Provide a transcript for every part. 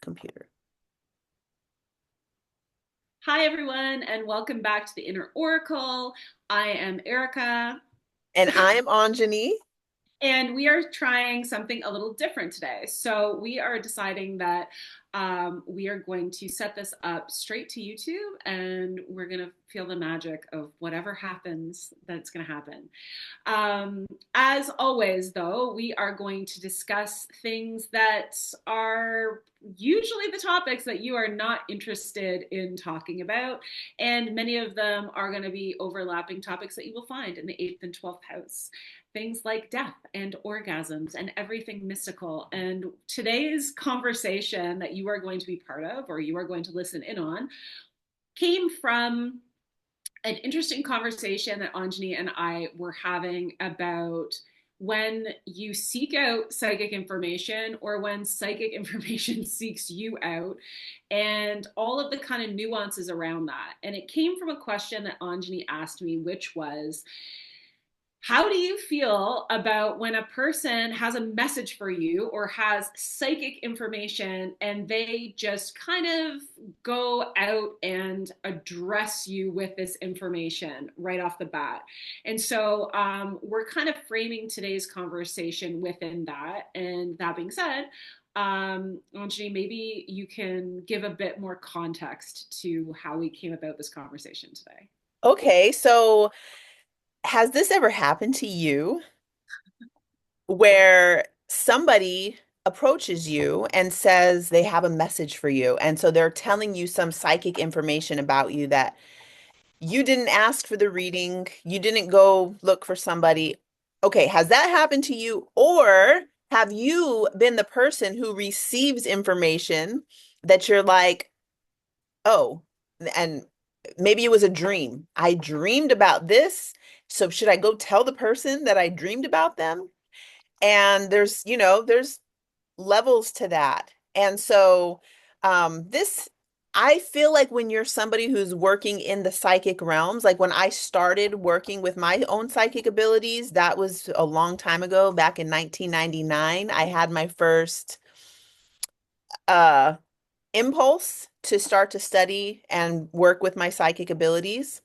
computer. Hi, everyone, and welcome back to the Inner Oracle. I am Erica, And I'm Anjani. and we are trying something a little different today. So, we are deciding that we are going to set this up straight to YouTube, and we're going to feel the magic of whatever happens that's going to happen. As always, though, we are going to discuss things that are usually the topics that you are not interested in talking about. And many of them are going to be overlapping topics that you will find in the eighth and 12th house. Things like death and orgasms and everything mystical. And today's conversation that you are going to be part of or you are going to listen in on came from an interesting conversation that Anjani and I were having about when you seek out psychic information or when psychic information seeks you out and all of the kind of nuances around that. And it came from a question that Anjani asked me, which was, how do you feel about when a person has a message for you or has psychic information and they just kind of go out and address you with this information right off the bat? And so we're kind of framing today's conversation within that. And that being said, Anjani, maybe you can give a bit more context to how we came about this conversation today. Okay, so has this ever happened to you where somebody approaches you and says they have a message for you? And so they're telling you some psychic information about you that you didn't ask for the reading, you didn't go look for somebody. Okay, has that happened to you? Or have you been the person who receives information that you're like, oh, and maybe it was a dream. I dreamed about this. So should I go tell the person that I dreamed about them? And there's levels to that. And so this I feel like when you're somebody who's working in the psychic realms, like when I started working with my own psychic abilities, that was a long time ago, back in 1999. I had my first uh impulse to start to study and work with my psychic abilities.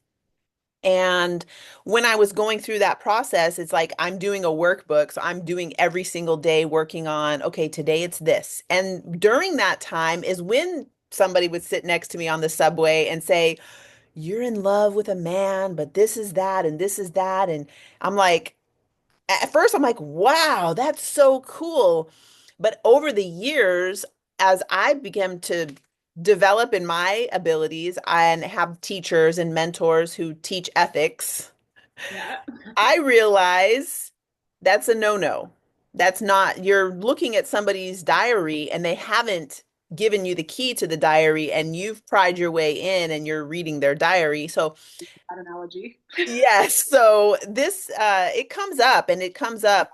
And when I was going through that process, it's like I'm doing a workbook. So I'm doing every single day working on, okay, today it's this. And during that time is when somebody would sit next to me on the subway and say, you're in love with a man, but this is that and this is that. And I'm like, at first I'm like, wow, that's so cool. But over the years, as I began to develop in my abilities and have teachers and mentors who teach ethics, Yeah. I realize that's a no-no. That's not, you're looking at somebody's diary and they haven't given you the key to the diary and you've pried your way in and you're reading their diary. So That analogy. yes, so this it comes up and it comes up,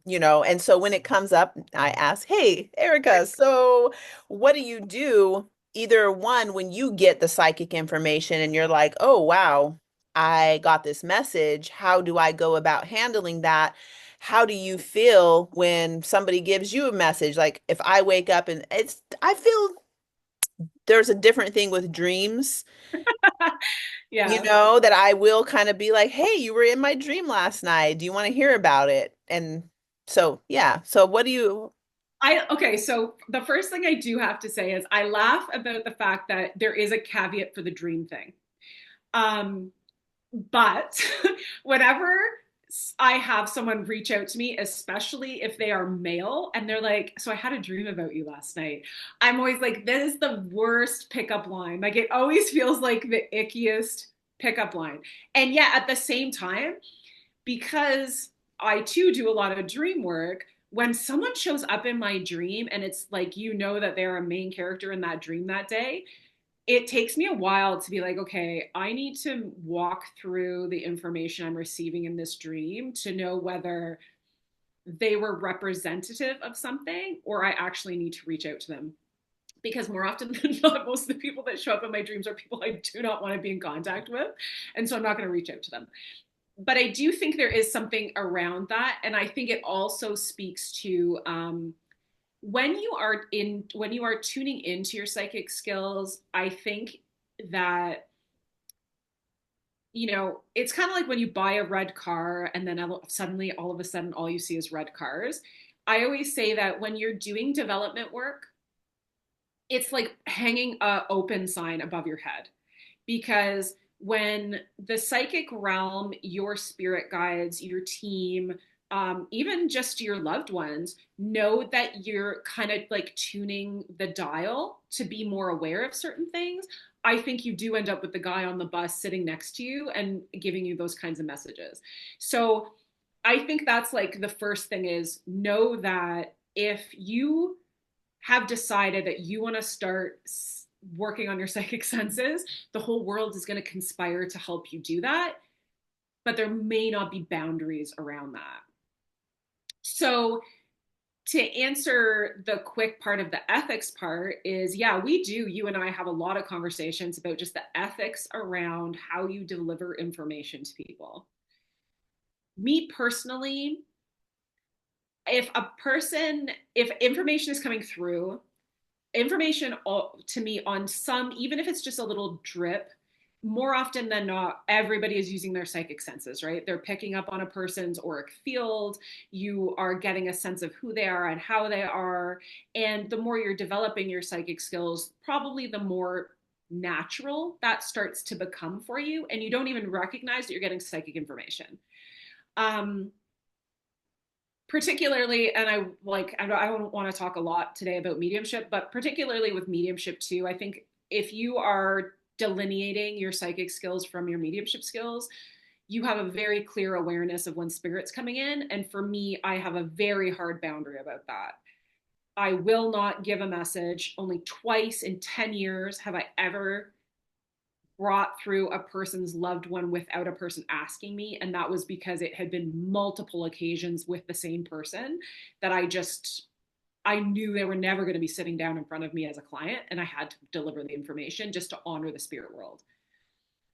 and so when it comes up, I ask, "Hey, Erica, so what do you do?" Either one, when you get the psychic information and you're like, "Oh, wow, I got this message. How do I go about handling that?" How do you feel when somebody gives you a message? Like if I wake up and I feel there's a different thing with dreams, Yeah. that I will kind of be like, hey, you were in my dream last night. Do you want to hear about it? And so, yeah. So, what do you, Okay, so the first thing I do have to say is I laugh about the fact that there is a caveat for the dream thing. Um, but whenever I have someone reach out to me, especially if they are male, and they're like, "So I had a dream about you last night." I'm always like, "This is the worst pickup line." Like it always feels like the ickiest pickup line. And yet at the same time, because I too do a lot of dream work, when someone shows up in my dream and it's like that they're a main character in that dream that day, it takes me a while to be like, okay, I need to walk through the information I'm receiving in this dream to know whether they were representative of something or I actually need to reach out to them. Because more often than not, most of the people that show up in my dreams are people I do not want to be in contact with. And so I'm not going to reach out to them, but I do think there is something around that. And I think it also speaks to when you are tuning into your psychic skills, I think that it's kind of like when you buy a red car and then suddenly all of a sudden all you see is red cars. I always say that when you're doing development work, it's like hanging a open sign above your head, because when the psychic realm, your spirit guides, your team, even just your loved ones know that you're kind of like tuning the dial to be more aware of certain things, I think you do end up with the guy on the bus sitting next to you and giving you those kinds of messages. So I think that's like the first thing is know that if you have decided that you want to start working on your psychic senses, the whole world is going to conspire to help you do that, but there may not be boundaries around that. So, to answer the quick part of the ethics part is, yeah, you and I have a lot of conversations about just the ethics around how you deliver information to people. Me personally, if information is coming through, information to me on some, even if it's just a little drip, more often than not, everybody is using their psychic senses, right? They're picking up on a person's auric field. You are getting a sense of who they are and how they are. And the more you're developing your psychic skills, probably the more natural that starts to become for you. And you don't even recognize that you're getting psychic information. Um, Particularly, and I don't want to talk a lot today about mediumship, but particularly with mediumship too, I think if you are delineating your psychic skills from your mediumship skills, you have a very clear awareness of when spirit's coming in. And for me, I have a very hard boundary about that. I will not give a message. Only twice in 10 years have I ever brought through a person's loved one without a person asking me. And that was because it had been multiple occasions with the same person that I knew they were never going to be sitting down in front of me as a client. And I had to deliver the information just to honor the spirit world.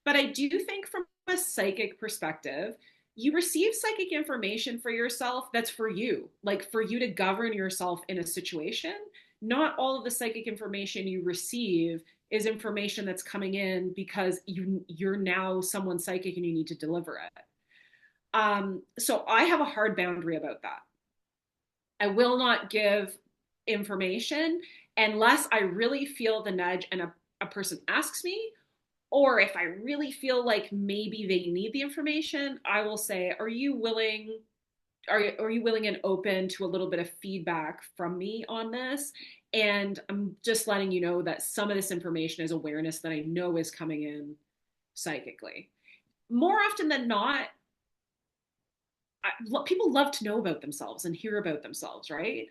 But I do think from a psychic perspective, you receive psychic information for yourself that's for you, like for you to govern yourself in a situation. Not all of the psychic information you receive is information that's coming in because you're now someone psychic and you need to deliver it. So I have a hard boundary about that. I will not give information unless I really feel the nudge and a person asks me, or if I really feel like maybe they need the information, I will say, are you willing and open to a little bit of feedback from me on this? And I'm just letting you know that some of this information is awareness that I know is coming in psychically. More often than not, people love to know about themselves and hear about themselves, right?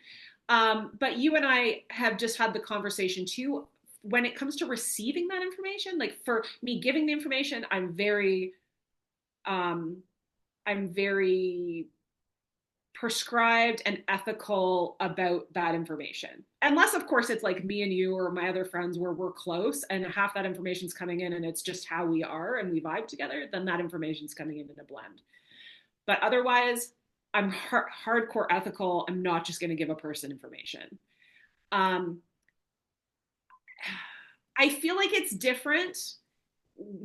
But you and I have just had the conversation too. When it comes to receiving that information, like for me giving the information, um, I'm very prescribed and ethical about that information. Unless, of course, it's like me and you or my other friends where we're close and half that information's coming in and it's just how we are and we vibe together, then that information's coming in a blend. But otherwise, I'm hardcore ethical. I'm not just going to give a person information. Um, I feel like it's different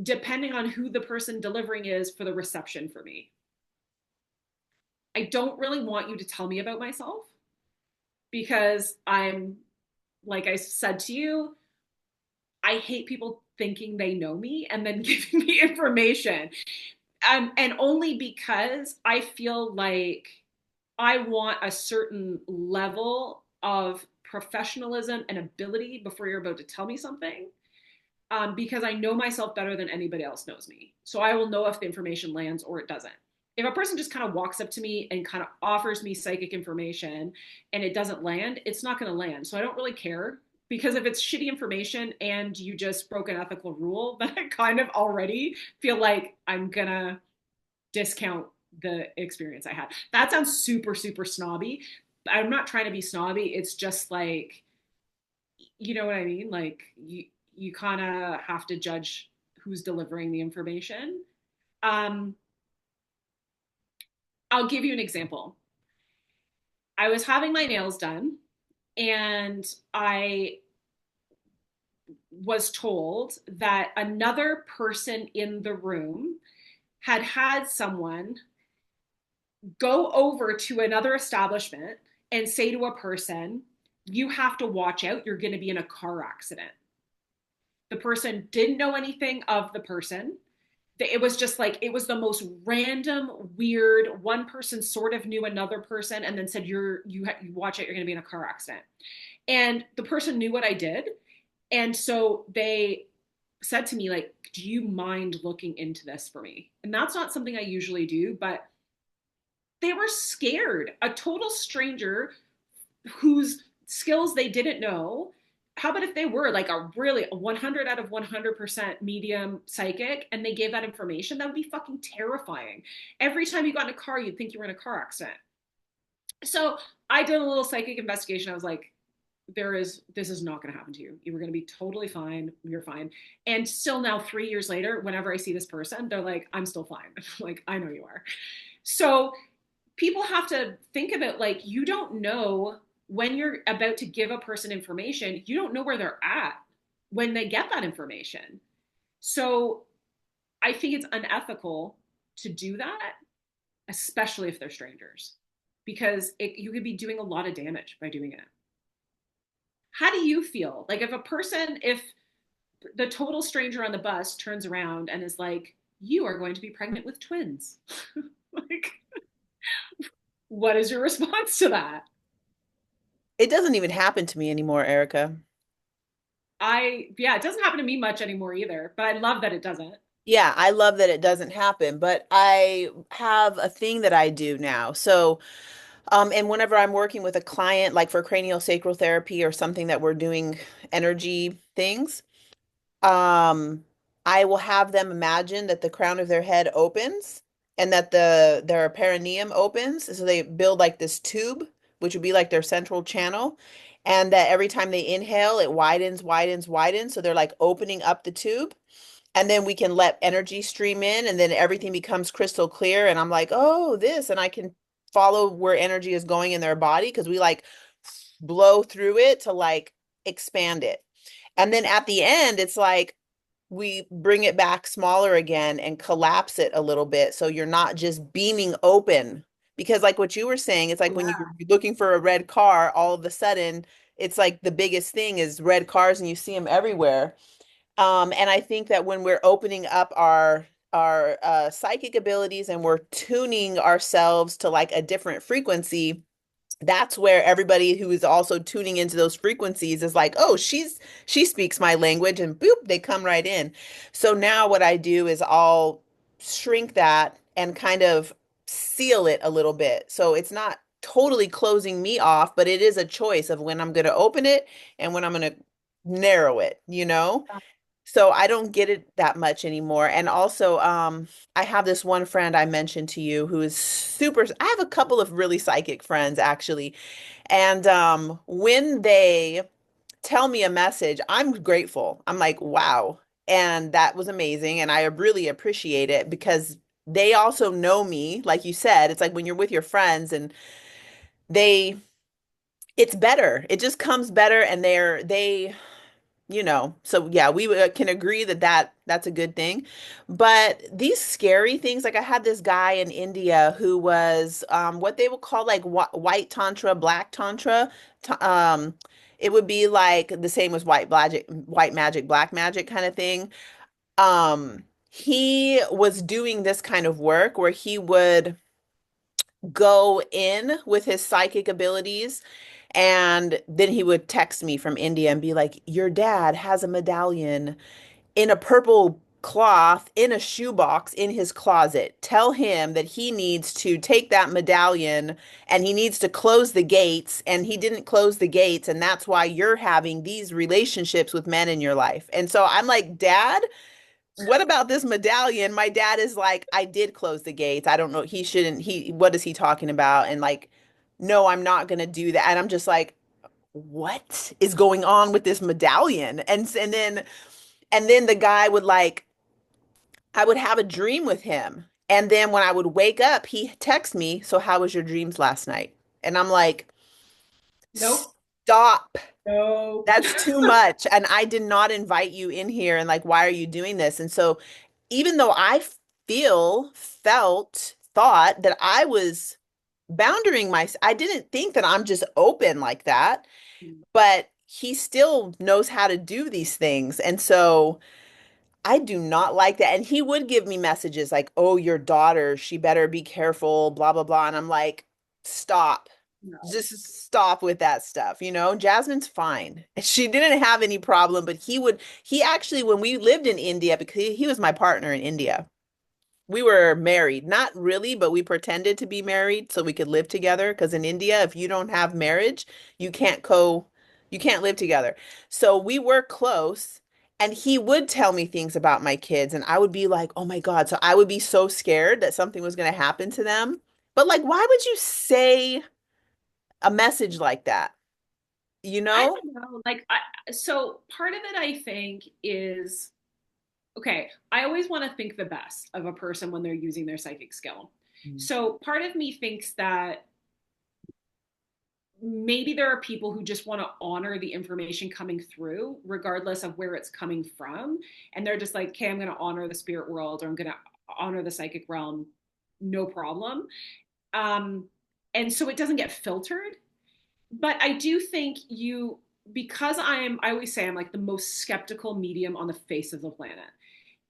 depending on who the person delivering is for the reception for me. I don't really want you to tell me about myself because like I said to you, I hate people thinking they know me and then giving me information. And only because I feel like I want a certain level of professionalism and ability before you're about to tell me something, because I know myself better than anybody else knows me. So I will know if the information lands or it doesn't. If a person just kind of walks up to me and kind of offers me psychic information and it doesn't land, it's not going to land. So I don't really care, because if it's shitty information and you just broke an ethical rule, then I kind of already feel like I'm going to discount the experience I had. That sounds super, super snobby. I'm not trying to be snobby. It's just like, you know what I mean? Like you kind of have to judge who's delivering the information. Um, I'll give you an example. I was having my nails done and I was told that another person in the room had someone go over to another establishment and say to a person, you have to watch out, you're going to be in a car accident. The person didn't know anything of the person. It was just like, it was the most random, weird. One person sort of knew another person and then said, you watch out, you're going to be in a car accident. And the person knew what I did. And so they said to me, like, do you mind looking into this for me? And that's not something I usually do, but they were scared. A total stranger whose skills they didn't know. How about if they were like a really 100 out of 100% medium psychic and they gave that information? That would be fucking terrifying. Every time you got in a car, you'd think you were in a car accident. So I did a little psychic investigation. I was like, this is not going to happen to you. You were going to be totally fine. You're fine. And still now, 3 years later, whenever I see this person, they're like, I'm still fine. Like, I know you are. So people have to think about, like, you don't know when you're about to give a person information, you don't know where they're at when they get that information. So I think it's unethical to do that, especially if they're strangers, because you could be doing a lot of damage by doing it. How do you feel? Like, if the total stranger on the bus turns around and is like, you are going to be pregnant with twins. Like, what is your response to that? It doesn't even happen to me anymore, Erica. Yeah, it doesn't happen to me much anymore either, but I love that it doesn't. Yeah, I love that it doesn't happen, but I have a thing that I do now. So, and whenever I'm working with a client, like for cranial sacral therapy or something that we're doing energy things, um, I will have them imagine that the crown of their head opens and that their perineum opens. So they build like this tube, which would be like their central channel, and that every time they inhale, it widens, widens, widens. So they're like opening up the tube. And then we can let energy stream in, and then everything becomes crystal clear. And I'm like, oh, this, and I can follow where energy is going in their body because we like blow through it to like expand it. And then at the end, it's like we bring it back smaller again and collapse it a little bit. So you're not just beaming open. Because, like what you were saying, it's like when you're looking for a red car, all of a sudden, it's like the biggest thing is red cars and you see them everywhere. And I think that when we're opening up our psychic abilities and we're tuning ourselves to like a different frequency, that's where everybody who is also tuning into those frequencies is like, oh, she speaks my language, and boop, they come right in. So now what I do is I'll shrink that and kind of seal it a little bit. So it's not totally closing me off, but it is a choice of when I'm going to open it and when I'm going to narrow it, you know? So I don't get it that much anymore. And also, I have this one friend I mentioned to you who is super, I have a couple of really psychic friends actually. And when they tell me a message, I'm grateful. I'm like, wow. And that was amazing. And I really appreciate it because they also know me. Like you said, it's like when you're with your friends and they, it's better. It just comes better and so yeah, we can agree that that's a good thing. But these scary things, like I had this guy in India who was what they would call like white tantra, black tantra. It would be like the same as white magic, black magic kind of thing. He was doing this kind of work where he would go in with his psychic abilities. And then he would text me from India and be like, your dad has a medallion in a purple cloth in a shoebox in his closet. Tell him that he needs to take that medallion and he needs to close the gates. And he didn't close the gates. And that's why you're having these relationships with men in your life. And so I'm like, Dad, what about this medallion? My dad is like, I did close the gates. I don't know. He shouldn't. What is he talking about? And like, no, I'm not going to do that. And I'm just like, what is going on with this medallion? And then the guy would like, I would have a dream with him. And then when I would wake up, he texts me, so how was your dreams last night? And I'm like, Nope. Stop. No. That's too much. And I did not invite you in here. And like, why are you doing this? And so, even though thought that I was boundering I didn't think that I'm just open like that, but he still knows how to do these things. And so, I do not like that. And he would give me messages like, oh, your daughter, she better be careful, blah, blah, blah. And I'm like, stop. No. Just stop with that stuff. Jasmine's fine. She didn't have any problem, but he actually, when we lived in India, because he was my partner in India, we were married. Not really, but we pretended to be married so we could live together. Because in India, if you don't have marriage, you can't co, you can't live together. So we were close, and he would tell me things about my kids, and I would be like, oh my God. So I would be so scared that something was going to happen to them. But like, why would you say a message like that? You I know? don't know. So part of it, I think, is okay. I always want to think the best of a person when they're using their psychic skill. Mm. So part of me thinks that maybe there are people who just want to honor the information coming through, regardless of where it's coming from. And they're just like, okay, I'm going to honor the spirit world or I'm going to honor the psychic realm, no problem. Um, and so it doesn't get filtered. But I do think because I always say I'm like the most skeptical medium on the face of the planet.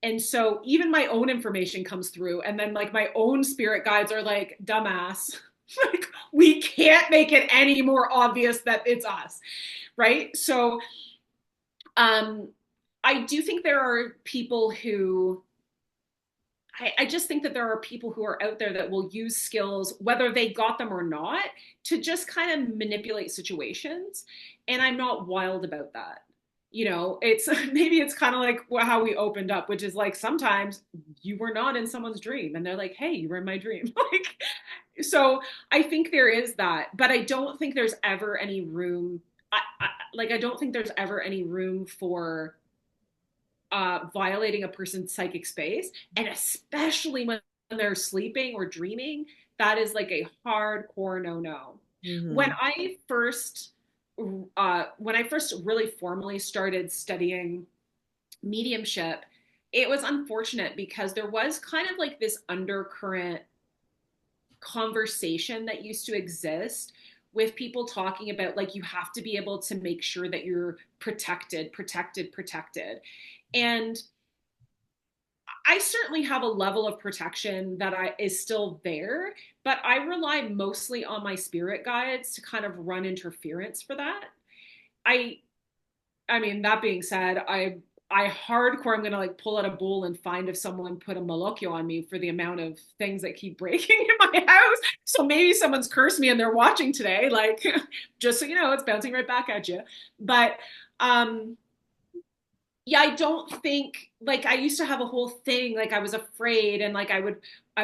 And so even my own information comes through, and then like my own spirit guides are like, dumbass, like we can't make it any more obvious that it's us, right? So um, I do think there are people who I just think that there are people who are out there that will use skills, whether they got them or not, to just kind of manipulate situations. And I'm not wild about that. It's maybe it's kind of like how we opened up, which is like sometimes you were not in someone's dream and they're like, hey, you were in my dream. So I think there is that, but I don't think there's ever any room. I don't think there's ever any room for violating a person's psychic space, and especially when they're sleeping or dreaming, that is like a hardcore no-no. When Hmm. I first, when I first really formally started studying mediumship, it was unfortunate because there was kind of like this undercurrent conversation that used to exist with people talking about like you have to be able to make sure that you're protected. And I certainly have a level of protection that is still there, but I rely mostly on my spirit guides to kind of run interference for that. I I mean, that being said, I hardcore I'm gonna like pull out a bowl and find if someone put a malokyo on me for the amount of things that keep breaking in my house. So maybe someone's cursed me and they're watching today. Like, just so you know, it's bouncing right back at you. But yeah, I don't think like I used to have a whole thing like I was afraid and like I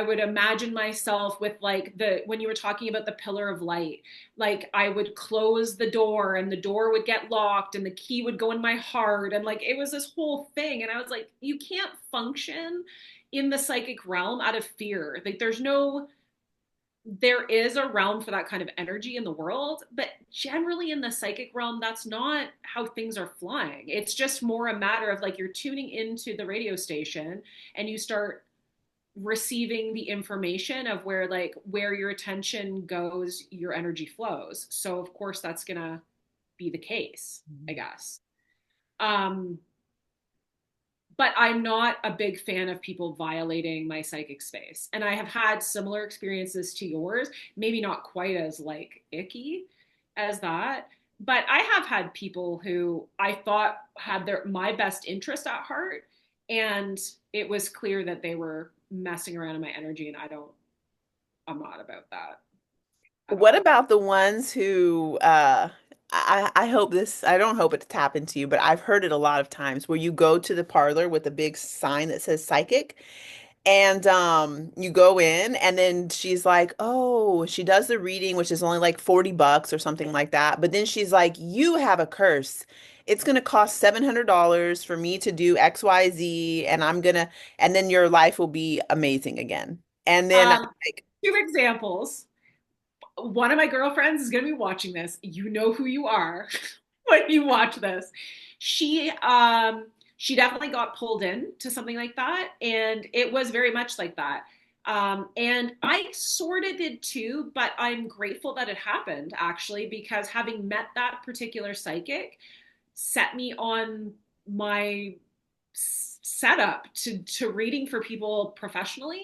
would imagine myself with like the when you were talking about the pillar of light, like I would close the door and the door would get locked and the key would go in my heart and like it was this whole thing and I was like you can't function in the psychic realm out of fear. Like there is a realm for that kind of energy in the world, but generally in the psychic realm, that's not how things are flying. It's just more a matter of like you're tuning into the radio station and you start receiving the information of where your attention goes, your energy flows. So of course that's gonna be the case, I guess. Um, but I'm not a big fan of people violating my psychic space. And I have had similar experiences to yours, maybe not quite as like icky as that, but I have had people who I thought had my best interest at heart and it was clear that they were messing around in my energy and I'm not about that at What all. about the ones who I don't hope it's happened to you, but I've heard it a lot of times where you go to the parlor with a big sign that says psychic and you go in and then she's like, "Oh, she does the reading which is only like $40 or something like that." But then she's like, "You have a curse. It's going to cost $700 for me to do XYZ and and then your life will be amazing again." And then Um, Two examples. one of my girlfriends is going to be watching this. You know who you are when you watch this. She definitely got pulled in to something like that, and it was very much like that. And I sort of did too, but I'm grateful that it happened actually, because having met that particular psychic set me on my setup to reading for people professionally.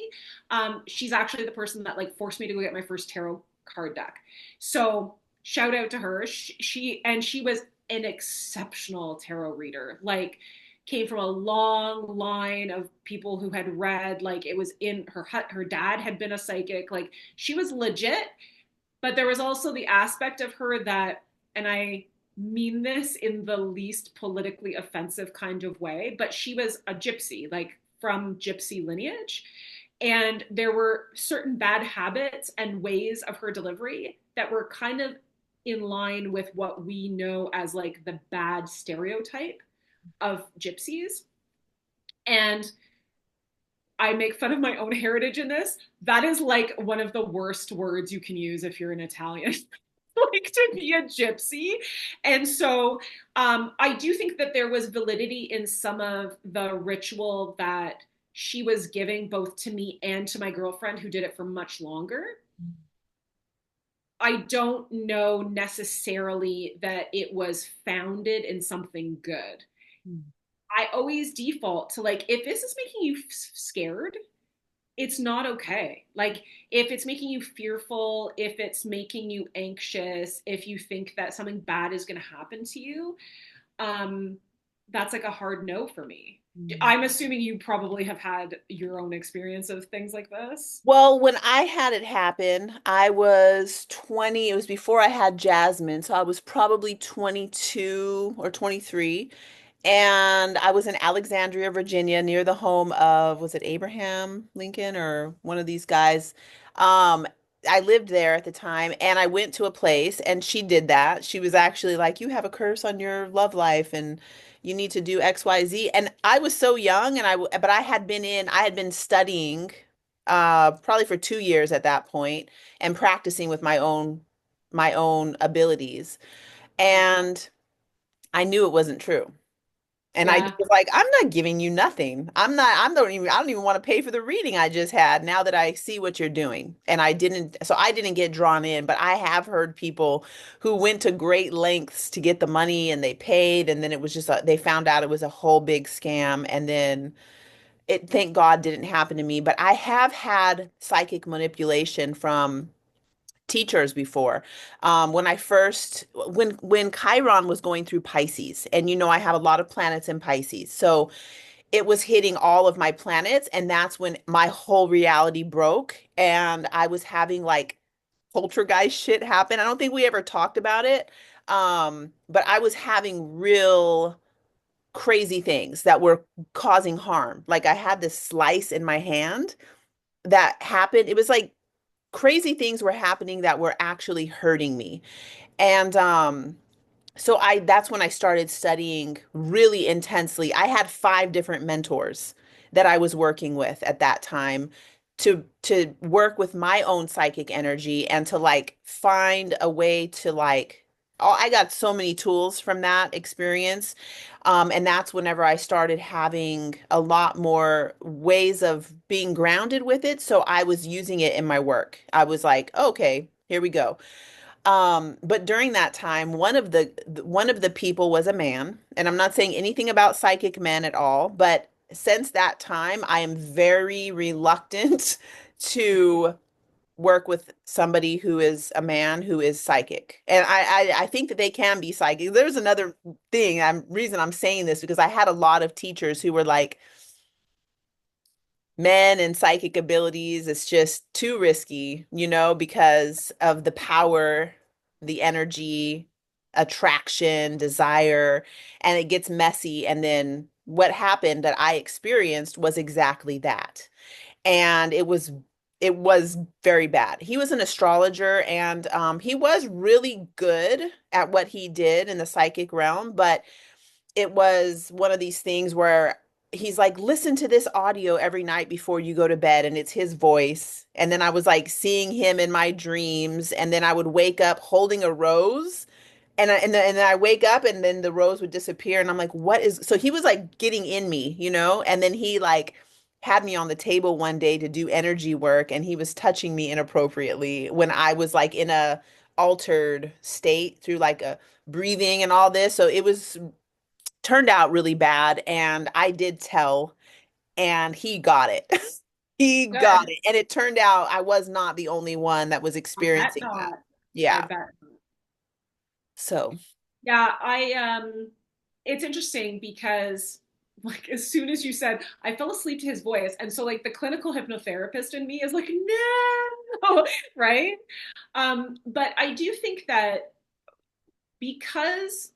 She's actually the person that like forced me to go get my first tarot card deck. So shout out to her. She was an exceptional tarot reader. Like came from a long line of people who had read, like it was in her dad had been a psychic, like she was legit. But there was also the aspect of her that, and I mean this in the least politically offensive kind of way, but she was a gypsy, like from gypsy lineage. And there were certain bad habits and ways of her delivery that were kind of in line with what we know as like the bad stereotype of gypsies. And I make fun of my own heritage in this. That is like one of the worst words you can use if you're an Italian. Like to be a gypsy. And so I do think that there was validity in some of the ritual that she was giving both to me and to my girlfriend who did it for much longer. I don't know necessarily that it was founded in something good. I always default to like, if this is making you scared, it's not okay. Like, if it's making you fearful, if it's making you anxious, if you think that something bad is going to happen to you, um, that's like a hard no for me. I'm assuming you probably have had your own experience of things like this. Well, when I had it happen, I was 20. It was before I had Jasmine, so I was probably 22 or 23. And I was in Alexandria, Virginia, near the home of, was it Abraham Lincoln or one of these guys? Um, I lived there at the time, and I went to a place, and she did that. She was actually like, "You have a curse on your love life, and you need to do X, Y, Z." And I was so young, but I had been studying, probably for 2 years at that point, and practicing with my own abilities, and I knew it wasn't true. And I Yeah. was like, I'm not giving you nothing. I don't even want to pay for the reading I just had now that I see what you're doing. And I didn't get drawn in, but I have heard people who went to great lengths to get the money and they paid. And then it was they found out it was a whole big scam. And then thank God, didn't happen to me. But I have had psychic manipulation from teachers before. When Chiron was going through Pisces, and I have a lot of planets in Pisces. So it was hitting all of my planets, and that's when my whole reality broke, and I was having like poltergeist shit happen. I don't think we ever talked about it. But I was having real crazy things that were causing harm. Like I had this slice in my hand that happened. It was like crazy things were happening that were actually hurting me. And so I that's when I started studying really intensely. I had 5 different mentors that I was working with at that time to work with my own psychic energy and to like find a way to like I got so many tools from that experience. And that's whenever I started having a lot more ways of being grounded with it. So I was using it in my work. I was like, okay, here we go. But during that time, one of the people was a man, and I'm not saying anything about psychic men at all, but since that time, I am very reluctant to work with somebody who is a man who is psychic. And I think that they can be psychic. There's another reason I'm saying this because I had a lot of teachers who were like, men and psychic abilities, it's just too risky, because of the power, the energy, attraction, desire, and it gets messy. And then what happened that I experienced was exactly that. And it was very bad. He was an astrologer, and he was really good at what he did in the psychic realm, but it was one of these things where he's like, listen to this audio every night before you go to bed, and it's his voice. And then I was like seeing him in my dreams, and then I would wake up holding a rose, and then I wake up, and then the rose would disappear, and I'm like, what is? So he was like getting in me, you know? And then he like had me on the table one day to do energy work, and he was touching me inappropriately when I was like in a altered state through like a breathing and all this. So it was turned out really bad, and I did tell, and he got it. He got Good. it. And it turned out I was not the only one that was I bet experiencing that. not. I Yeah. bet. So, Yeah, it's interesting because like as soon as you said I fell asleep to his voice, and so like the clinical hypnotherapist in me is like, no, right? But I do think that because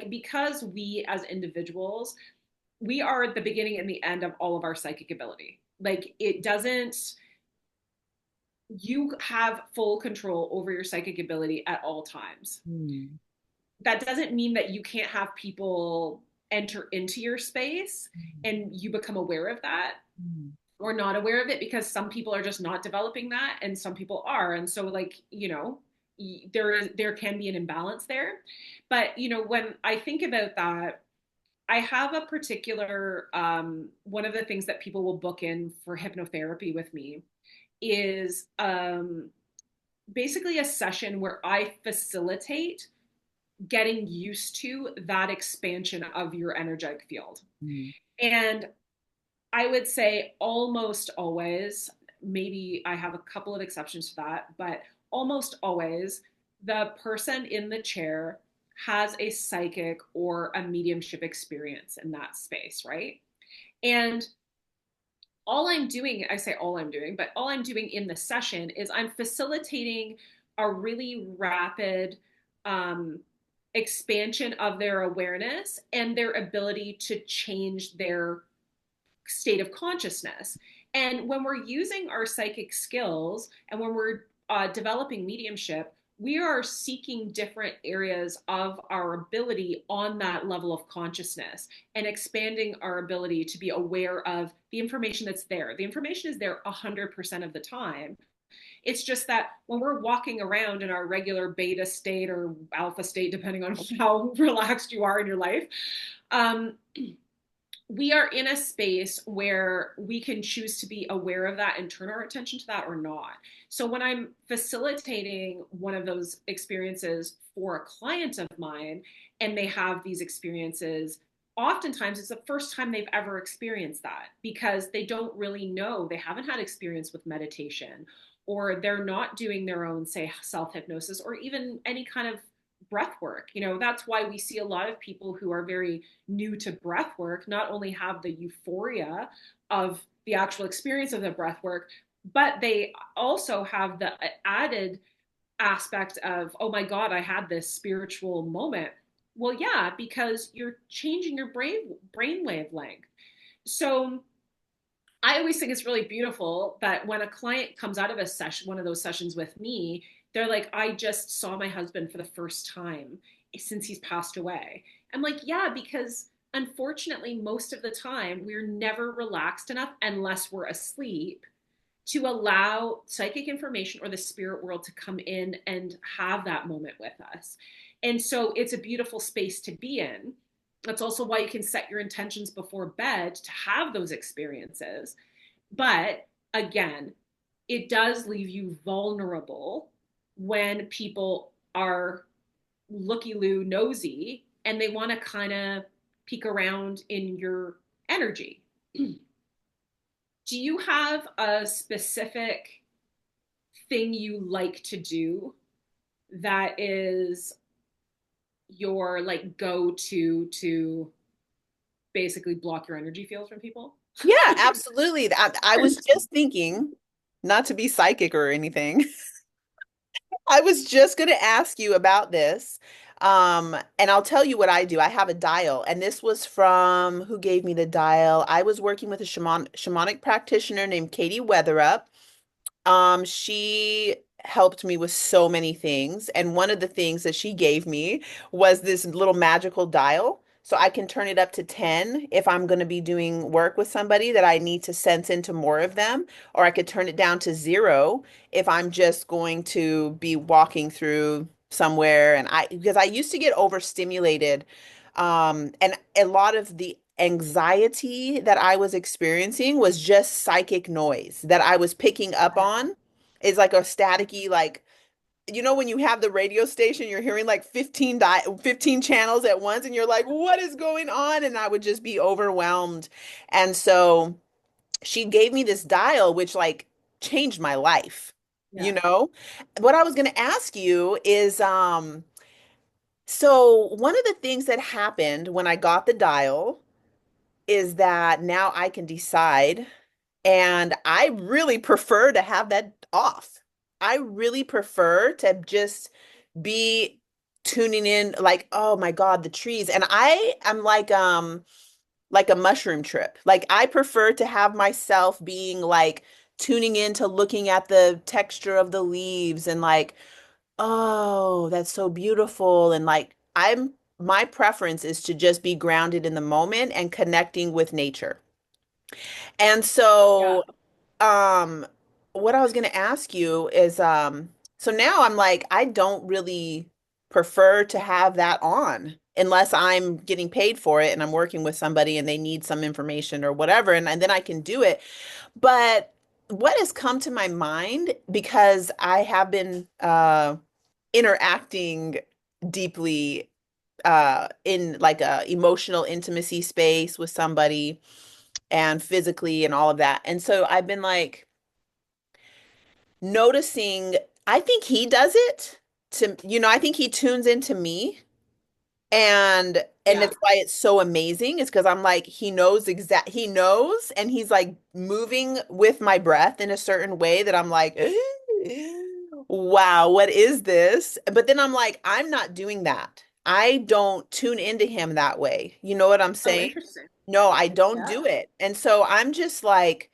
because we as individuals, we are at the beginning and the end of all of our psychic ability. Like it doesn't you have full control over your psychic ability at all times. mm, That doesn't mean that you can't have people enter into your space mm, and you become aware of that mm, or not aware of it, because some people are just not developing that and some people are. And so like, there can be an imbalance there. But when I think about that, I have a particular one of the things that people will book in for hypnotherapy with me is basically a session where I facilitate getting used to that expansion of your energetic field. mm, And I would say almost always, maybe I have a couple of exceptions to that, but almost always, the person in the chair has a psychic or a mediumship experience in that space, right? And all I'm doing, I say all I'm doing, but all I'm doing in the session is I'm facilitating a really rapid um, expansion of their awareness and their ability to change their state of consciousness. And when we're using our psychic skills and when we're developing mediumship, we are seeking different areas of our ability on that level of consciousness and expanding our ability to be aware of the information that's there. The information is there 100% of the time. It's just that when we're walking around in our regular beta state or alpha state, depending on how relaxed you are in your life, um, we are in a space where we can choose to be aware of that and turn our attention to that or not. So when I'm facilitating one of those experiences for a client of mine and they have these experiences, oftentimes it's the first time they've ever experienced that because they don't really know, they haven't had experience with meditation, or they're not doing their own, say, self hypnosis or even any kind of breath work. That's why we see a lot of people who are very new to breath work not only have the euphoria of the actual experience of the breath work, but they also have the added aspect of, oh my God, I had this spiritual moment. Well, yeah, because you're changing your brain wavelength. So I always think it's really beautiful that when a client comes out of a session, one of those sessions with me, they're like, I just saw my husband for the first time since he's passed away. I'm like, yeah, because unfortunately, most of the time, we're never relaxed enough unless we're asleep to allow psychic information or the spirit world to come in and have that moment with us. And so it's a beautiful space to be in. That's also why you can set your intentions before bed to have those experiences. But again, it does leave you vulnerable when people are looky loo nosy and they want to kind of peek around in your energy. Do you have a specific thing you like to do that is your like go to basically block your energy field from people? yeah, absolutely. I was just thinking, not to be psychic or anything. I was just going to ask you about this. And I'll tell you what I do. I have a dial, and this was from who gave me the dial. I was working with a shamanic practitioner named Katie Weatherup. She helped me with so many things, and one of the things that she gave me was this little magical dial So I can turn it up to 10 if I'm going to be doing work with somebody that I need to sense into more of them, or I could turn it down to 0 if I'm just going to be walking through somewhere. And because I used to get overstimulated, and a lot of the anxiety that I was experiencing was just psychic noise that I was picking up on. It's like a staticky, like, when you have the radio station, you're hearing like 15 channels at once, and you're like, what is going on? And I would just be overwhelmed. And so she gave me this dial, which like changed my life. You Yeah. know, what I was going to ask you is, so one of the things that happened when I got the dial is that now I can decide, and I really prefer to have that off. I really prefer to just be tuning in, like, oh my God, the trees. And I am like a mushroom trip. Like I prefer to have myself being like tuning in to looking at the texture of the leaves and like, oh, that's so beautiful. And like my preference is to just be grounded in the moment and connecting with nature. And Yeah. so what I was going to ask you is, so now I'm like, I don't really prefer to have that on unless I'm getting paid for it and I'm working with somebody and they need some information or whatever, and then I can do it. But what has come to my mind, because I have been interacting deeply in like a emotional intimacy space with somebody and physically and all of that. And so I've been like noticing, I think he does it to, I think he tunes into me, and Yeah. it's why it's so amazing. It's because I'm like, he knows, and he's like moving with my breath in a certain way that I'm like, wow, what is this? But then I'm like, I'm not doing that. I don't tune into him that way. You know what I'm Oh, saying? interesting. No, I don't Yeah. do it. And so I'm just like,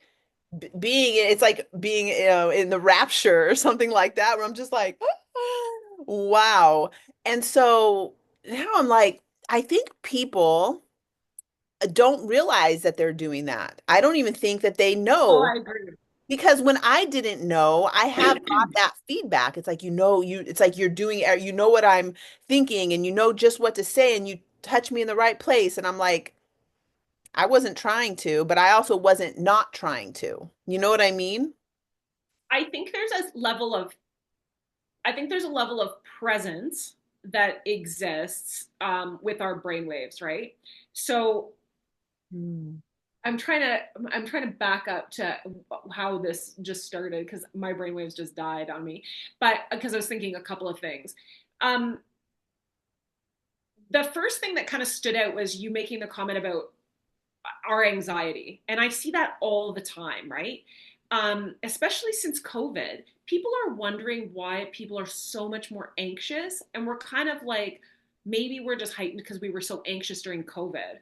it's like being, in the rapture or something like that, where I'm just like, wow. And so now I'm like, I think people don't realize that they're doing that. I don't even think that they Oh, know, I agree. because when I didn't know, I have got that feedback. It's like, it's like you're doing, you know what I'm thinking, and you know just what to say, and you touch me in the right place. And I'm like, I wasn't trying to, but I also wasn't not trying to. You know what I mean? I think there's a level of I think there's a level of presence that exists with our brainwaves, right? So Hmm. I'm trying to back up to how this just started because my brainwaves just died on me, but because I was thinking a couple of things. Um, the first thing that kind of stood out was you making the comment about our anxiety. And I see that all the time, right? Especially since COVID, people are wondering why people are so much more anxious. And we're kind of like, maybe we're just heightened because we were so anxious during COVID.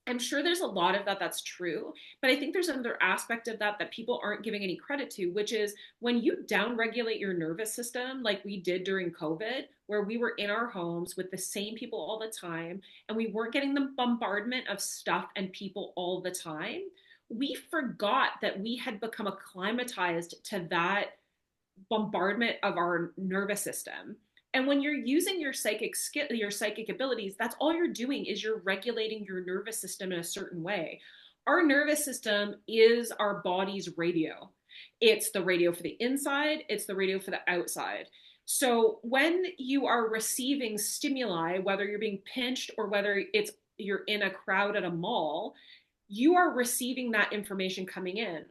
I'm sure there's a lot of that that's true, but I think there's another aspect of that that people aren't giving any credit to, which is when you downregulate your nervous system, like we did during COVID, where we were in our homes with the same people all the time and we weren't getting the bombardment of stuff and people all the time. We forgot that we had become acclimatized to that bombardment of our nervous system. And when you're using your psychic skill, your psychic abilities, that's all you're doing is you're regulating your nervous system in a certain way. Our nervous system is our body's radio. It's the radio for the inside, it's the radio for the outside. So when you are receiving stimuli, whether you're being pinched or whether it's you're in a crowd at a mall, you are receiving that information coming in.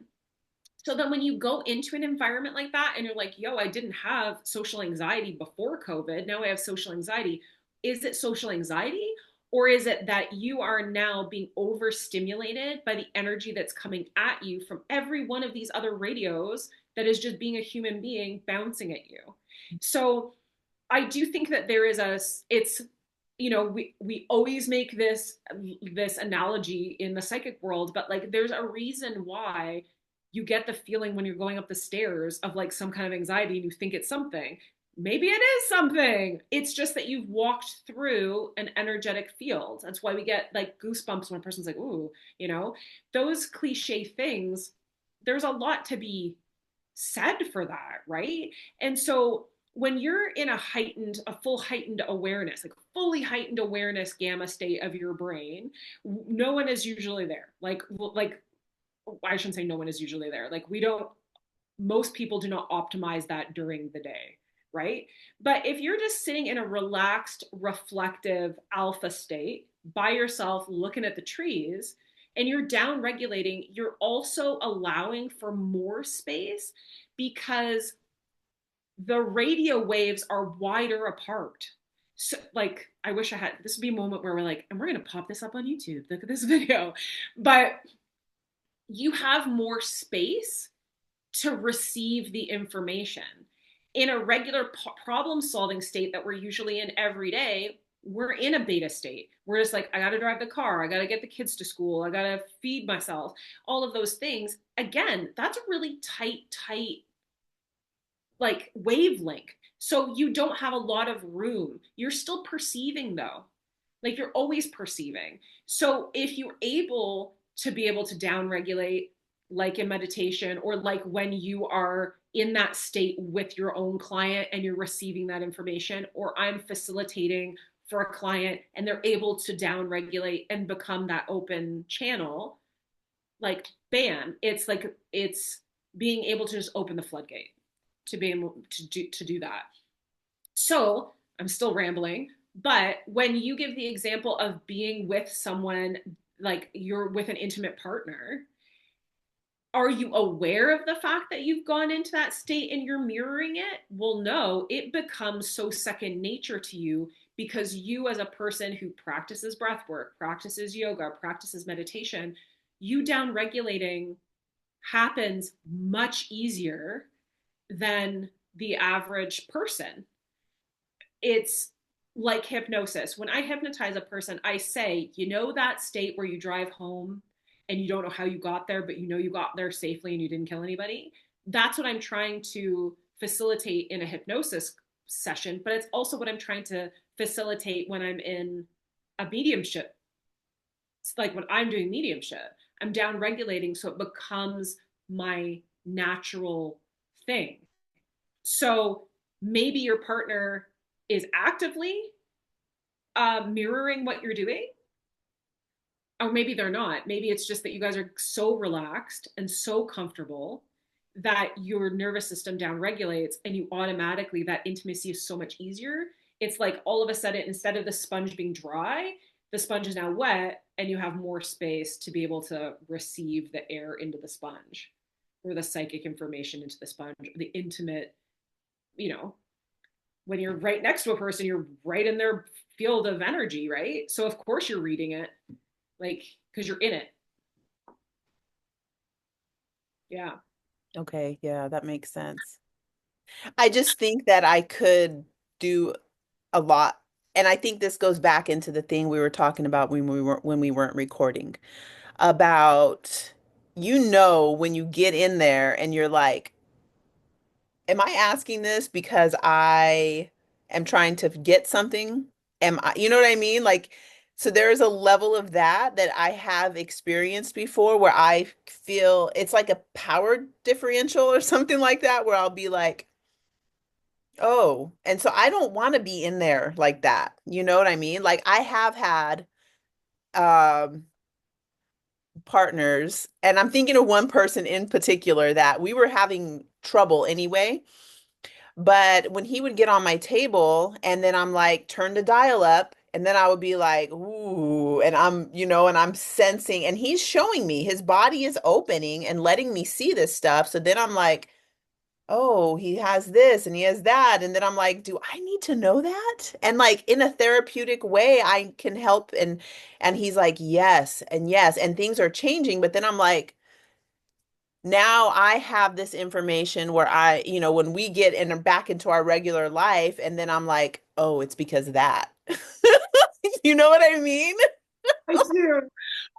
So then when you go into an environment like that and you're like, yo, I didn't have social anxiety before COVID. Now I have social anxiety. Is it social anxiety? Or is it that you are now being overstimulated by the energy that's coming at you from every one of these other radios that is just being a human being bouncing at you? So I do think that there is it's we always make this analogy in the psychic world, but like there's a reason why you get the feeling when you're going up the stairs of like some kind of anxiety and you think it's something. maybe it is something. It's just that you've walked through an energetic field. That's why we get like goosebumps when a person's like, ooh, you know, those cliche things, there's a lot to be said for that, right? And so when you're in a full heightened awareness, like fully heightened awareness gamma state of your brain, no one is usually there. Like I shouldn't say no one is usually there. Like we don't most people do not optimize that during the day, right? But if you're just sitting in a relaxed, reflective alpha state by yourself looking at the trees and you're down regulating, you're also allowing for more space because the radio waves are wider apart. So, like, I wish I had this would be a moment where we're like, and we're going to pop this up on YouTube. Look at this video. But you have more space to receive the information. In a regular problem solving state that we're usually in every day, we're in a beta state. We're just like, I got to drive the car. I got to get the kids to school. I got to feed myself. All of those things. Again, that's a really tight, like wavelength. So you don't have a lot of room. You're still perceiving though. Like you're always perceiving. So if you're able to be able to down regulate, like in meditation, or like when you are in that state with your own client and you're receiving that information, or I'm facilitating for a client and they're able to down regulate and become that open channel, like bam, it's like it's being able to just open the floodgate to be able to do that. So I'm still rambling, but when you give the example of being with someone, like you're with an intimate partner, are you aware of the fact that you've gone into that state and you're mirroring it? Well, no, it becomes so second nature to you because you, as a person who practices breath work, practices yoga, practices meditation, you down regulating happens much easier than the average person. It's like hypnosis. When I hypnotize a person, I say, you know, that state where you drive home and you don't know how you got there, but you know you got there safely and you didn't kill anybody? That's what I'm trying to facilitate in a hypnosis session, but it's also what I'm trying to facilitate when I'm in a mediumship. It's like when I'm doing mediumship, I'm down regulating so it becomes my natural thing. So maybe your partner is actively mirroring what you're doing, or maybe they're not. Maybe it's just that you guys are so relaxed and so comfortable that your nervous system down regulates and you automatically, that intimacy is so much easier. It's like all of a sudden, instead of the sponge being dry, the sponge is now wet and you have more space to be able to receive the air into the sponge or the psychic information into the sponge, or the intimate, you know, when you're right next to a person, you're right in their field of energy, right? So of course you're reading it, like, because you're in it. Yeah. Okay, yeah, that makes sense. I just think that I could do a lot. And I think this goes back into the thing we were talking about when we weren't recording about when you get in there and you're like, am I asking this because I am trying to get something? Am I, you know what I mean? Like, so there's a level of that I have experienced before where I feel it's like a power differential or something like that, where I'll be like, oh, and so I don't want to be in there like that. You know what I mean? Like I have had um partners, and I'm thinking of one person in particular that we were having trouble anyway. But when he would get on my table and then I'm like, turn the dial up, and then I would be like, ooh, and and I'm sensing, and he's showing me his body is opening and letting me see this stuff. So then I'm like, oh, he has this and he has that. And then I'm like, do I need to know that? And like in a therapeutic way, I can help. And he's like, yes, and yes, and things are changing. But then I'm like, now I have this information where when we get in back into our regular life, and then I'm like, oh, it's because of that. You know what I mean? I do.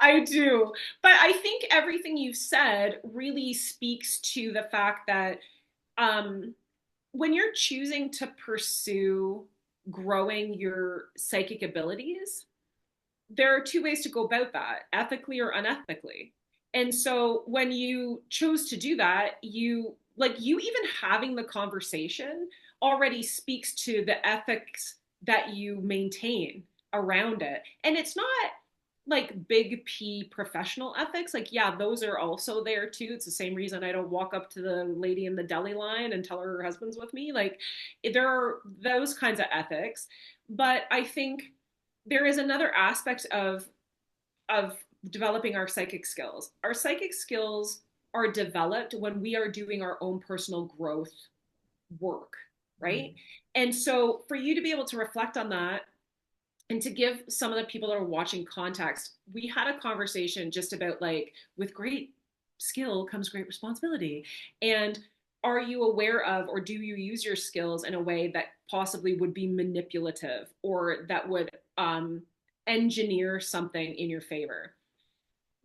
I do. But I think everything you've said really speaks to the fact that um when you're choosing to pursue growing your psychic abilities, there are two ways to go about that, ethically or unethically. And so when you chose to do that, you even having the conversation already speaks to the ethics that you maintain around it. And it's not like big P professional ethics. Like, yeah, those are also there too. It's the same reason I don't walk up to the lady in the deli line and tell her her husband's with me. Like, there are those kinds of ethics. But I think there is another aspect of developing our psychic skills. Our psychic skills are developed when we are doing our own personal growth work, right? And so for you to be able to reflect on that and to give some of the people that are watching context, we had a conversation just about like with great skill comes great responsibility. And are you aware of or do you use your skills in a way that possibly would be manipulative or that would engineer something in your favor?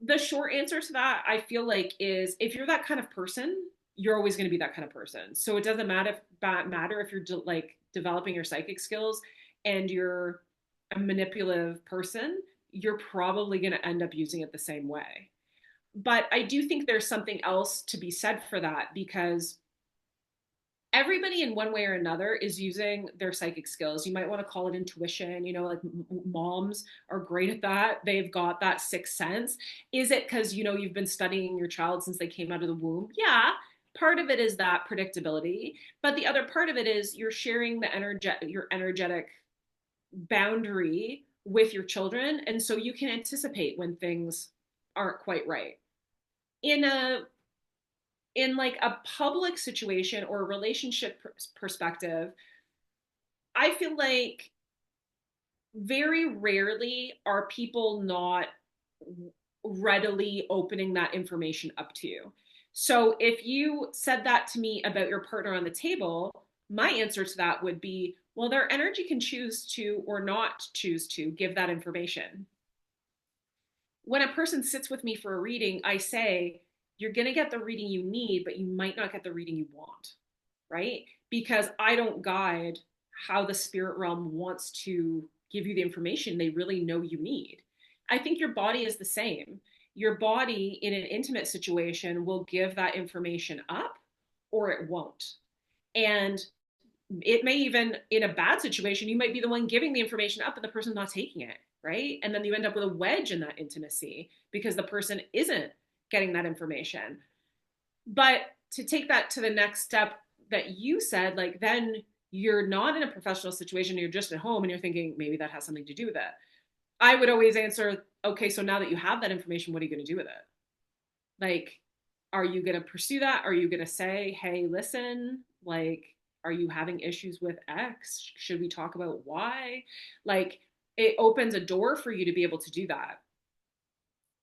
The short answer to that, I feel like, is if you're that kind of person, you're always going to be that kind of person. So it doesn't matter if you're like developing your psychic skills and you're a manipulative person, you're probably going to end up using it the same way. But I do think there's something else to be said for that because everybody in one way or another is using their psychic skills. You might want to call it intuition, like moms are great at that. They've got that sixth sense. Is it because, you've been studying your child since they came out of the womb? Yeah. Part of it is that predictability, but the other part of it is you're sharing your energetic boundary with your children, and so you can anticipate when things aren't quite right. In a in like a public situation or a relationship perspective, I feel like very rarely are people not readily opening that information up to you. So if you said that to me about your partner on the table, my answer to that would be, well, their energy can choose to or not choose to give that information. When a person sits with me for a reading, I say, you're going to get the reading you need, but you might not get the reading you want, right? Because I don't guide how the spirit realm wants to give you the information they really know you need. I think your body is the same. Your body in an intimate situation will give that information up or it won't. And it may even in a bad situation, you might be the one giving the information up and the person's not taking it, right? And then you end up with a wedge in that intimacy because the person isn't getting that information. But to take that to the next step that you said, like then you're not in a professional situation, you're just at home and you're thinking maybe that has something to do with it. I would always answer, okay, so now that you have that information, what are you going to do with it? Like, are you going to pursue that? Are you going to say, hey, listen, like, are you having issues with X? Should we talk about Y? Like, it opens a door for you to be able to do that.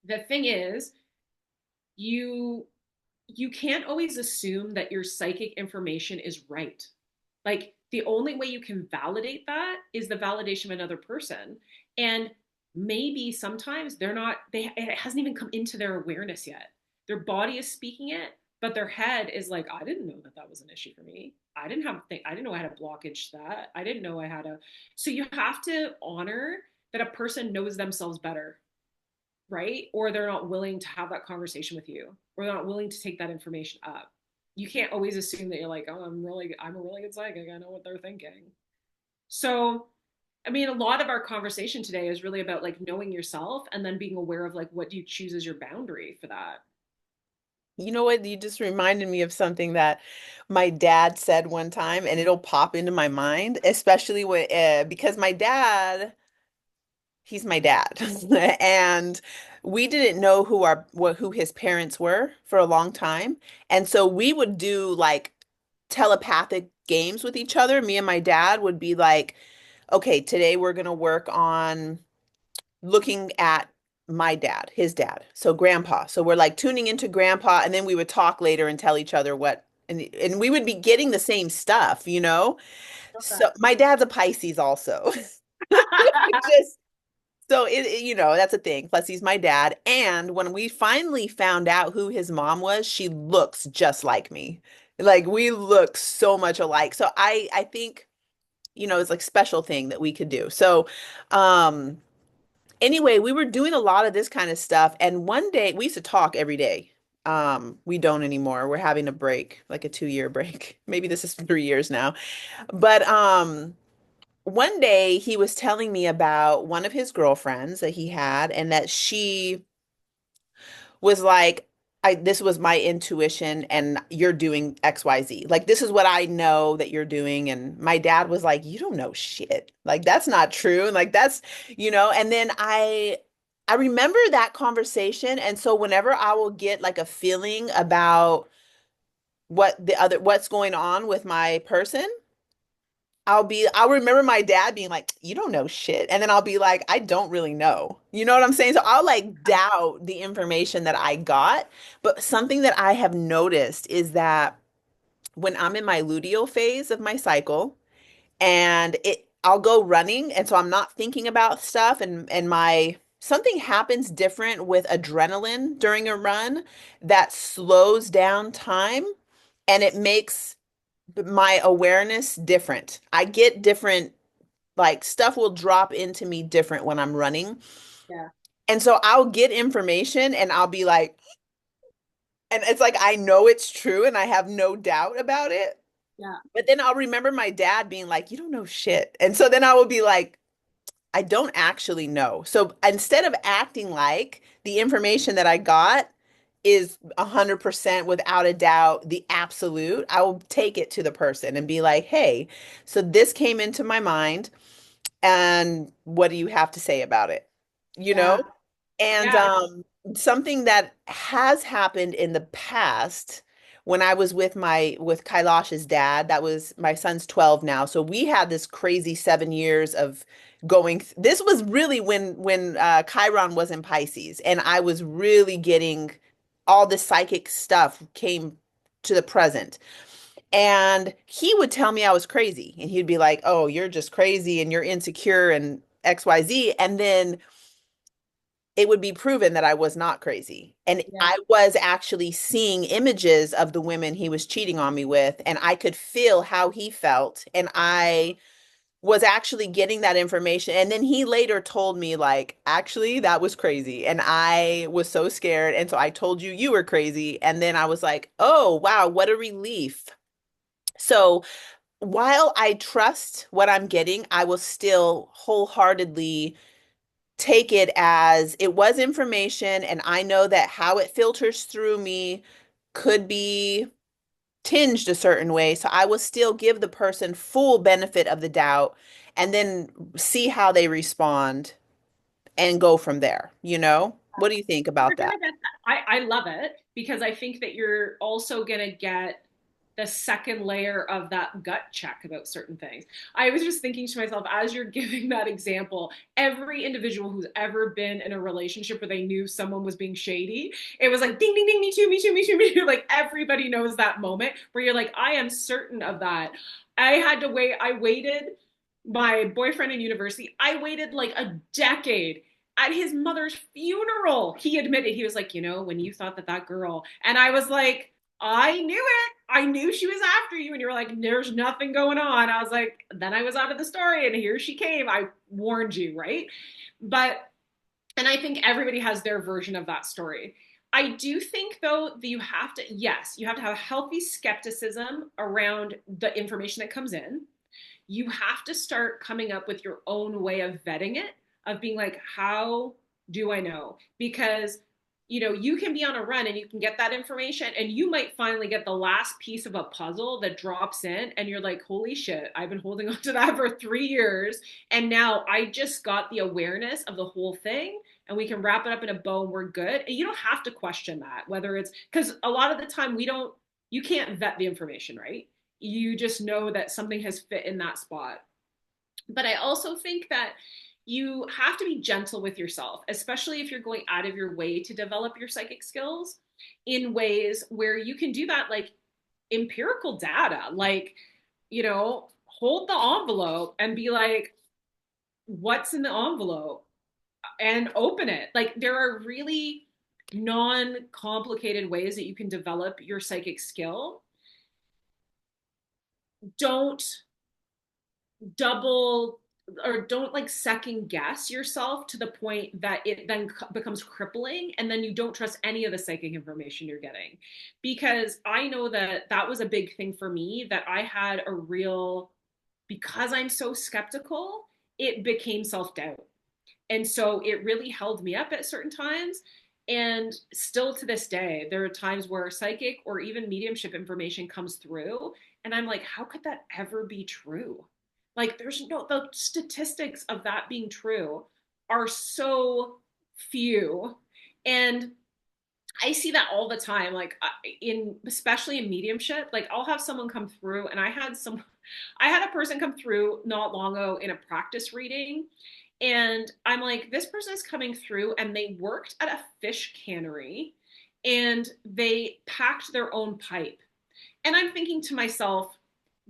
The thing is, you you can't always assume that your psychic information is right. Like the only way you can validate that is the validation of another person. And maybe sometimes it hasn't even come into their awareness yet. Their body is speaking it, but their head is like, I didn't know that that was an issue for me. I didn't know I had a blockage to that. I didn't know I had a, so you have to honor that a person knows themselves better, right? Or they're not willing to have that conversation with you, or they're not willing to take that information up. You can't always assume that you're like, oh, I'm a really good psychic. I know what they're thinking. So, I mean, a lot of our conversation today is really about like knowing yourself and then being aware of like what do you choose as your boundary for that. You know what? You just reminded me of something that my dad said one time, and it'll pop into my mind, especially because my dad, he's my dad, and we didn't know who his parents were for a long time, and so we would do like telepathic games with each other. Me and my dad would be like, "Okay, today we're gonna work on." Looking at my dad, his dad, so grandpa. So we're like tuning into grandpa, and then we would talk later and tell each other and we would be getting the same stuff, you know? So my dad's a Pisces also. It just so that's a thing. Plus he's my dad. And when we finally found out who his mom was, she looks just like me. Like we look so much alike. So I think, it's like special thing that we could do. So, um anyway, we were doing a lot of this kind of stuff, and one day we used to talk every day. We don't anymore. We're having a break, like a 2-year break. Maybe this is 3 years now. But one day he was telling me about one of his girlfriends that he had, and that she was like, this was my intuition and you're doing XYZ. Like, this is what I know that you're doing. And my dad was like, you don't know shit. Like, that's not true. And like, and then I remember that conversation. And so whenever I will get like a feeling about what's going on with my person, I'll remember my dad being like, you don't know shit. And then I'll be like, I don't really know. You know what I'm saying? So I'll like doubt the information that I got. But something that I have noticed is that when I'm in my luteal phase of my cycle and I'll go running. And so I'm not thinking about stuff and something happens different with adrenaline during a run that slows down time and it makes my awareness different. I get different, like stuff will drop into me different when I'm running. Yeah. And so I'll get information and I'll be like, and it's like I know it's true and I have no doubt about it. Yeah. But then I'll remember my dad being like, you don't know shit. And so then I will be like, I don't actually know. So instead of acting like the information that I got is 100% without a doubt the absolute, I will take it to the person and be like, hey, so this came into my mind, and what do you have to say about it? You know? Yeah. And Yeah. something that has happened in the past when I was with Kailash's dad, that was my son's 12 now. So we had this crazy 7 years of this was really when Chiron was in Pisces, and I was really getting all the psychic stuff came to the present. And he would tell me I was crazy. And he'd be like, "Oh, you're just crazy and you're insecure and XYZ." And then it would be proven that I was not crazy. And Yeah. I was actually seeing images of the women he was cheating on me with, and I could feel how he felt. And I was actually getting that information. And then he later told me, like, actually, that was crazy. And I was so scared. And so I told you you were crazy. And then I was like, oh, wow, what a relief. So while I trust what I'm getting, I will still wholeheartedly take it as it was information, and I know that how it filters through me could be tinged a certain way. So I will still give the person full benefit of the doubt and then see how they respond and go from there, you know? What do you think You're about that? gonna get that. I love it because I think that you're also gonna get the second layer of that gut check about certain things. I was just thinking to myself as you're giving that example, every individual who's ever been in a relationship where they knew someone was being shady, it was like ding ding ding, me too, me too, me too, me too. Like everybody knows that moment where you're like, I am certain of that. I had to wait, I waited my boyfriend in university, I waited like a decade at his mother's funeral. He admitted, he was like, when you thought that that girl, and I was like, I knew it. I knew she was after you. And you were like, there's nothing going on. I was like, then I was out of the story and here she came. I warned you, right? But, and I think everybody has their version of that story. I do think, though, that you have to, yes, you have to have a healthy skepticism around the information that comes in. You have to start coming up with your own way of vetting it, of being like, how do I know? Because you can be on a run and you can get that information and you might finally get the last piece of a puzzle that drops in and you're like, holy shit, I've been holding on to that for 3 years and now I just got the awareness of the whole thing and we can wrap it up in a bow and we're good. And you don't have to question that, whether it's because a lot of the time you can't vet the information, right? You just know that something has fit in that spot. But I also think that you have to be gentle with yourself, especially if you're going out of your way to develop your psychic skills in ways where you can do that, like empirical data, like, hold the envelope and be like, what's in the envelope and open it. Like, there are really non complicated ways that you can develop your psychic skill don't double or don't like second guess yourself to the point that it then becomes crippling and then you don't trust any of the psychic information you're getting, because I know that that was a big thing for me, that I had a real, because I'm so skeptical, it became self-doubt. And so it really held me up at certain times. And still to this day, there are times where psychic or even mediumship information comes through. And I'm like, how could that ever be true? Like, there's no, the statistics of that being true are so few. And I see that all the time, like in, especially in mediumship, like I'll have someone come through, and I had a person come through not long ago in a practice reading, and I'm like, this person is coming through, and they worked at a fish cannery, and they packed their own pipe, and I'm thinking to myself,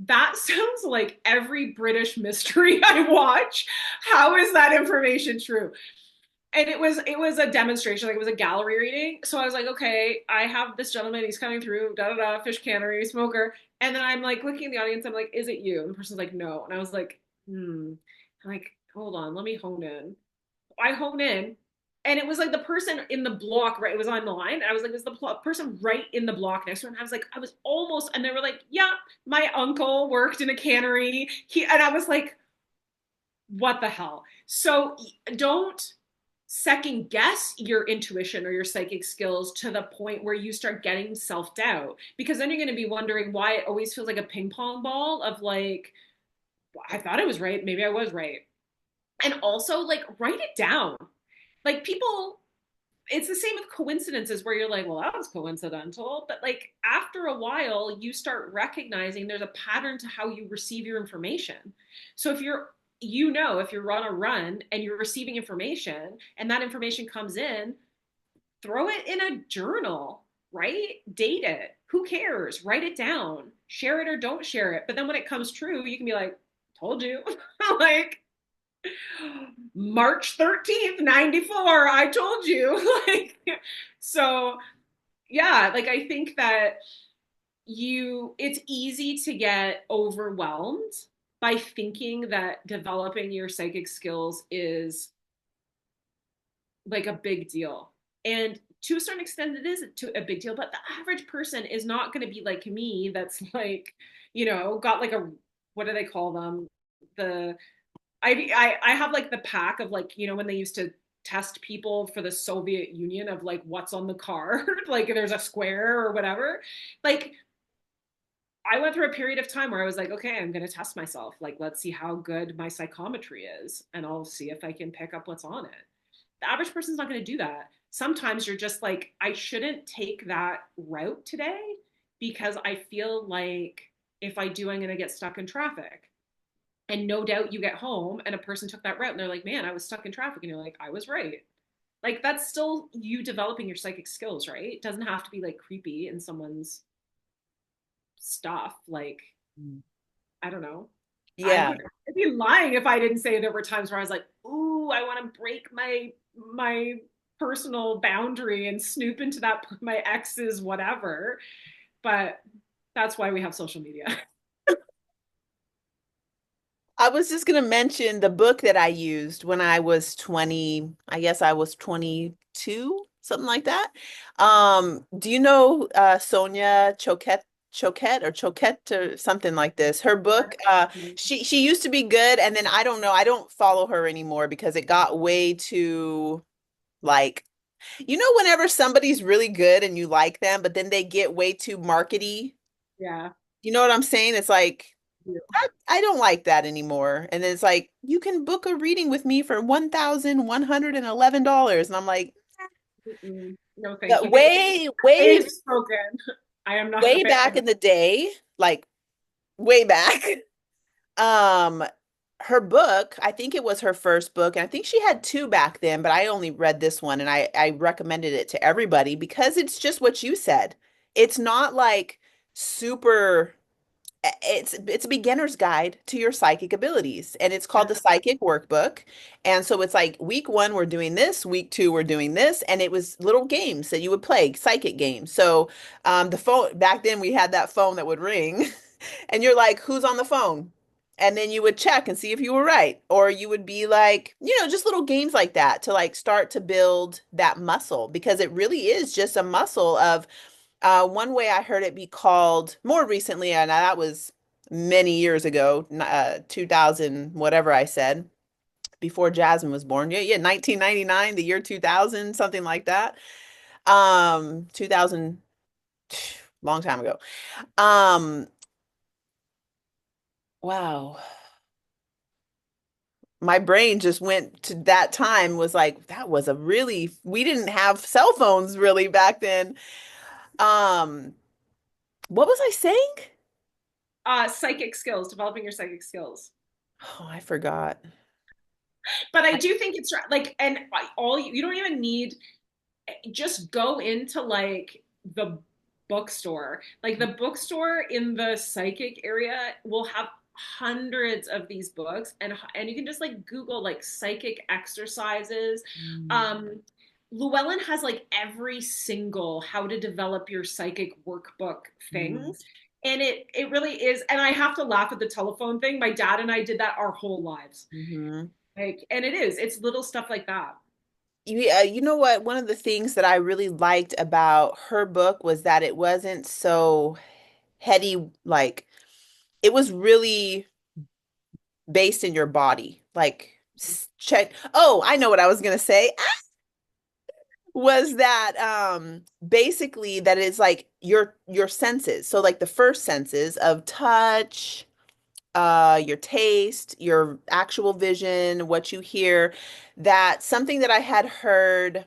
that sounds like every British mystery I watch. How is that information true? And it was a demonstration, like it was a gallery reading. So I was like, okay, I have this gentleman, he's coming through, da da da, fish cannery, smoker. And then I'm like looking at the audience, I'm like, is it you? And the person's like, no. And I was like, I'm like, hold on, let me hone in. I hone in, and it was like the person in the block, right? It was on the line. And I was like, it was the person right in the block next to him. And I was like, I was almost, and they were like, yeah, my uncle worked in a cannery. And I was like, what the hell? So don't second guess your intuition or your psychic skills to the point where you start getting self doubt, because then you're going to be wondering why it always feels like a ping pong ball of like, I thought I was right, maybe I was right. And also, like, write it down. Like, people, it's the same with coincidences where you're like, well, that was coincidental. But like, after a while, you start recognizing there's a pattern to how you receive your information. So if you're, if you're on a run and you're receiving information and that information comes in, throw it in a journal, right? Date it. Who cares? Write it down. Share it or don't share it. But then when it comes true, you can be like, told you. Like, March 13th, 94, I told you. Like, so yeah, like I think that it's easy to get overwhelmed by thinking that developing your psychic skills is like a big deal. And to a certain extent, it is a big deal, but the average person is not going to be like me, that's like, got like a, what do they call them? The I have like the pack of, like, when they used to test people for the Soviet Union of like what's on the card, like there's a square or whatever. Like, I went through a period of time where I was like, okay, I'm going to test myself. Like, let's see how good my psychometry is, and I'll see if I can pick up what's on it. The average person's not going to do that. Sometimes you're just like, I shouldn't take that route today because I feel like if I do, I'm going to get stuck in traffic. And no doubt you get home and a person took that route and they're like, man, I was stuck in traffic. And you're like, I was right. Like, that's still you developing your psychic skills, right? It doesn't have to be like creepy in someone's stuff. Like, I don't know. Yeah. I'd be lying if I didn't say there were times where I was like, ooh, I want to break my personal boundary and snoop into that my ex's whatever. But that's why we have social media. I was just going to mention the book that I used when I was 20, I guess I was 22, something like that. Do you know Sonia Choquette or Choquette or something like this? Her book, she used to be good, and then I don't know, I don't follow her anymore because it got way too like, whenever somebody's really good and you like them, but then they get way too markety. Yeah. You know what I'm saying? It's like I don't like that anymore. And then it's like, you can book a reading with me for $1,111. And I'm like, No, thank but you. They've spoken. I am not way back available. in the day, like way back, um, her book, I think it was her first book, and I think she had two back then, but I only read this one and I recommended it to everybody because it's just what you said. It's not like super it's a beginner's guide to your psychic abilities, and it's called the psychic workbook. And so it's like week one we're doing this, week two we're doing this, and it was little games that you would play, psychic games. So the phone back then, we had that phone that would ring And you're like, who's on the phone? And then you would check and see if you were right. Or you would be like, just little games like that to like start to build that muscle because it really is just a muscle of one way I heard it be called more recently, and that was many years ago, 2000, whatever I said, before Jasmine was born. Yeah, yeah, 1999, the year 2000, something like that. 2000, long time ago. Um, wow. My brain just went to that time was like, that was a really, we didn't have cell phones really back then. Um, what was I saying? Psychic skills, developing your psychic skills. Oh, I forgot. But I do think it's like, and all you don't even need, just go into like the bookstore. Like the bookstore in the psychic area will have hundreds of these books, and you can just like Google like psychic exercises. Mm, Um Llewellyn has like every single how to develop your psychic workbook mm, things. And it really is, and I have to laugh at the telephone thing. My dad and I did that our whole lives. mhm. Like, and it's little stuff like that. You know what? One of the things that I really liked about her book was that it wasn't so heady, like it was really based in your body. Like check. Oh, I know what I was gonna say. Was that basically that it's like your senses. So like the first senses of touch, your taste, your actual vision, what you hear, that something that I had heard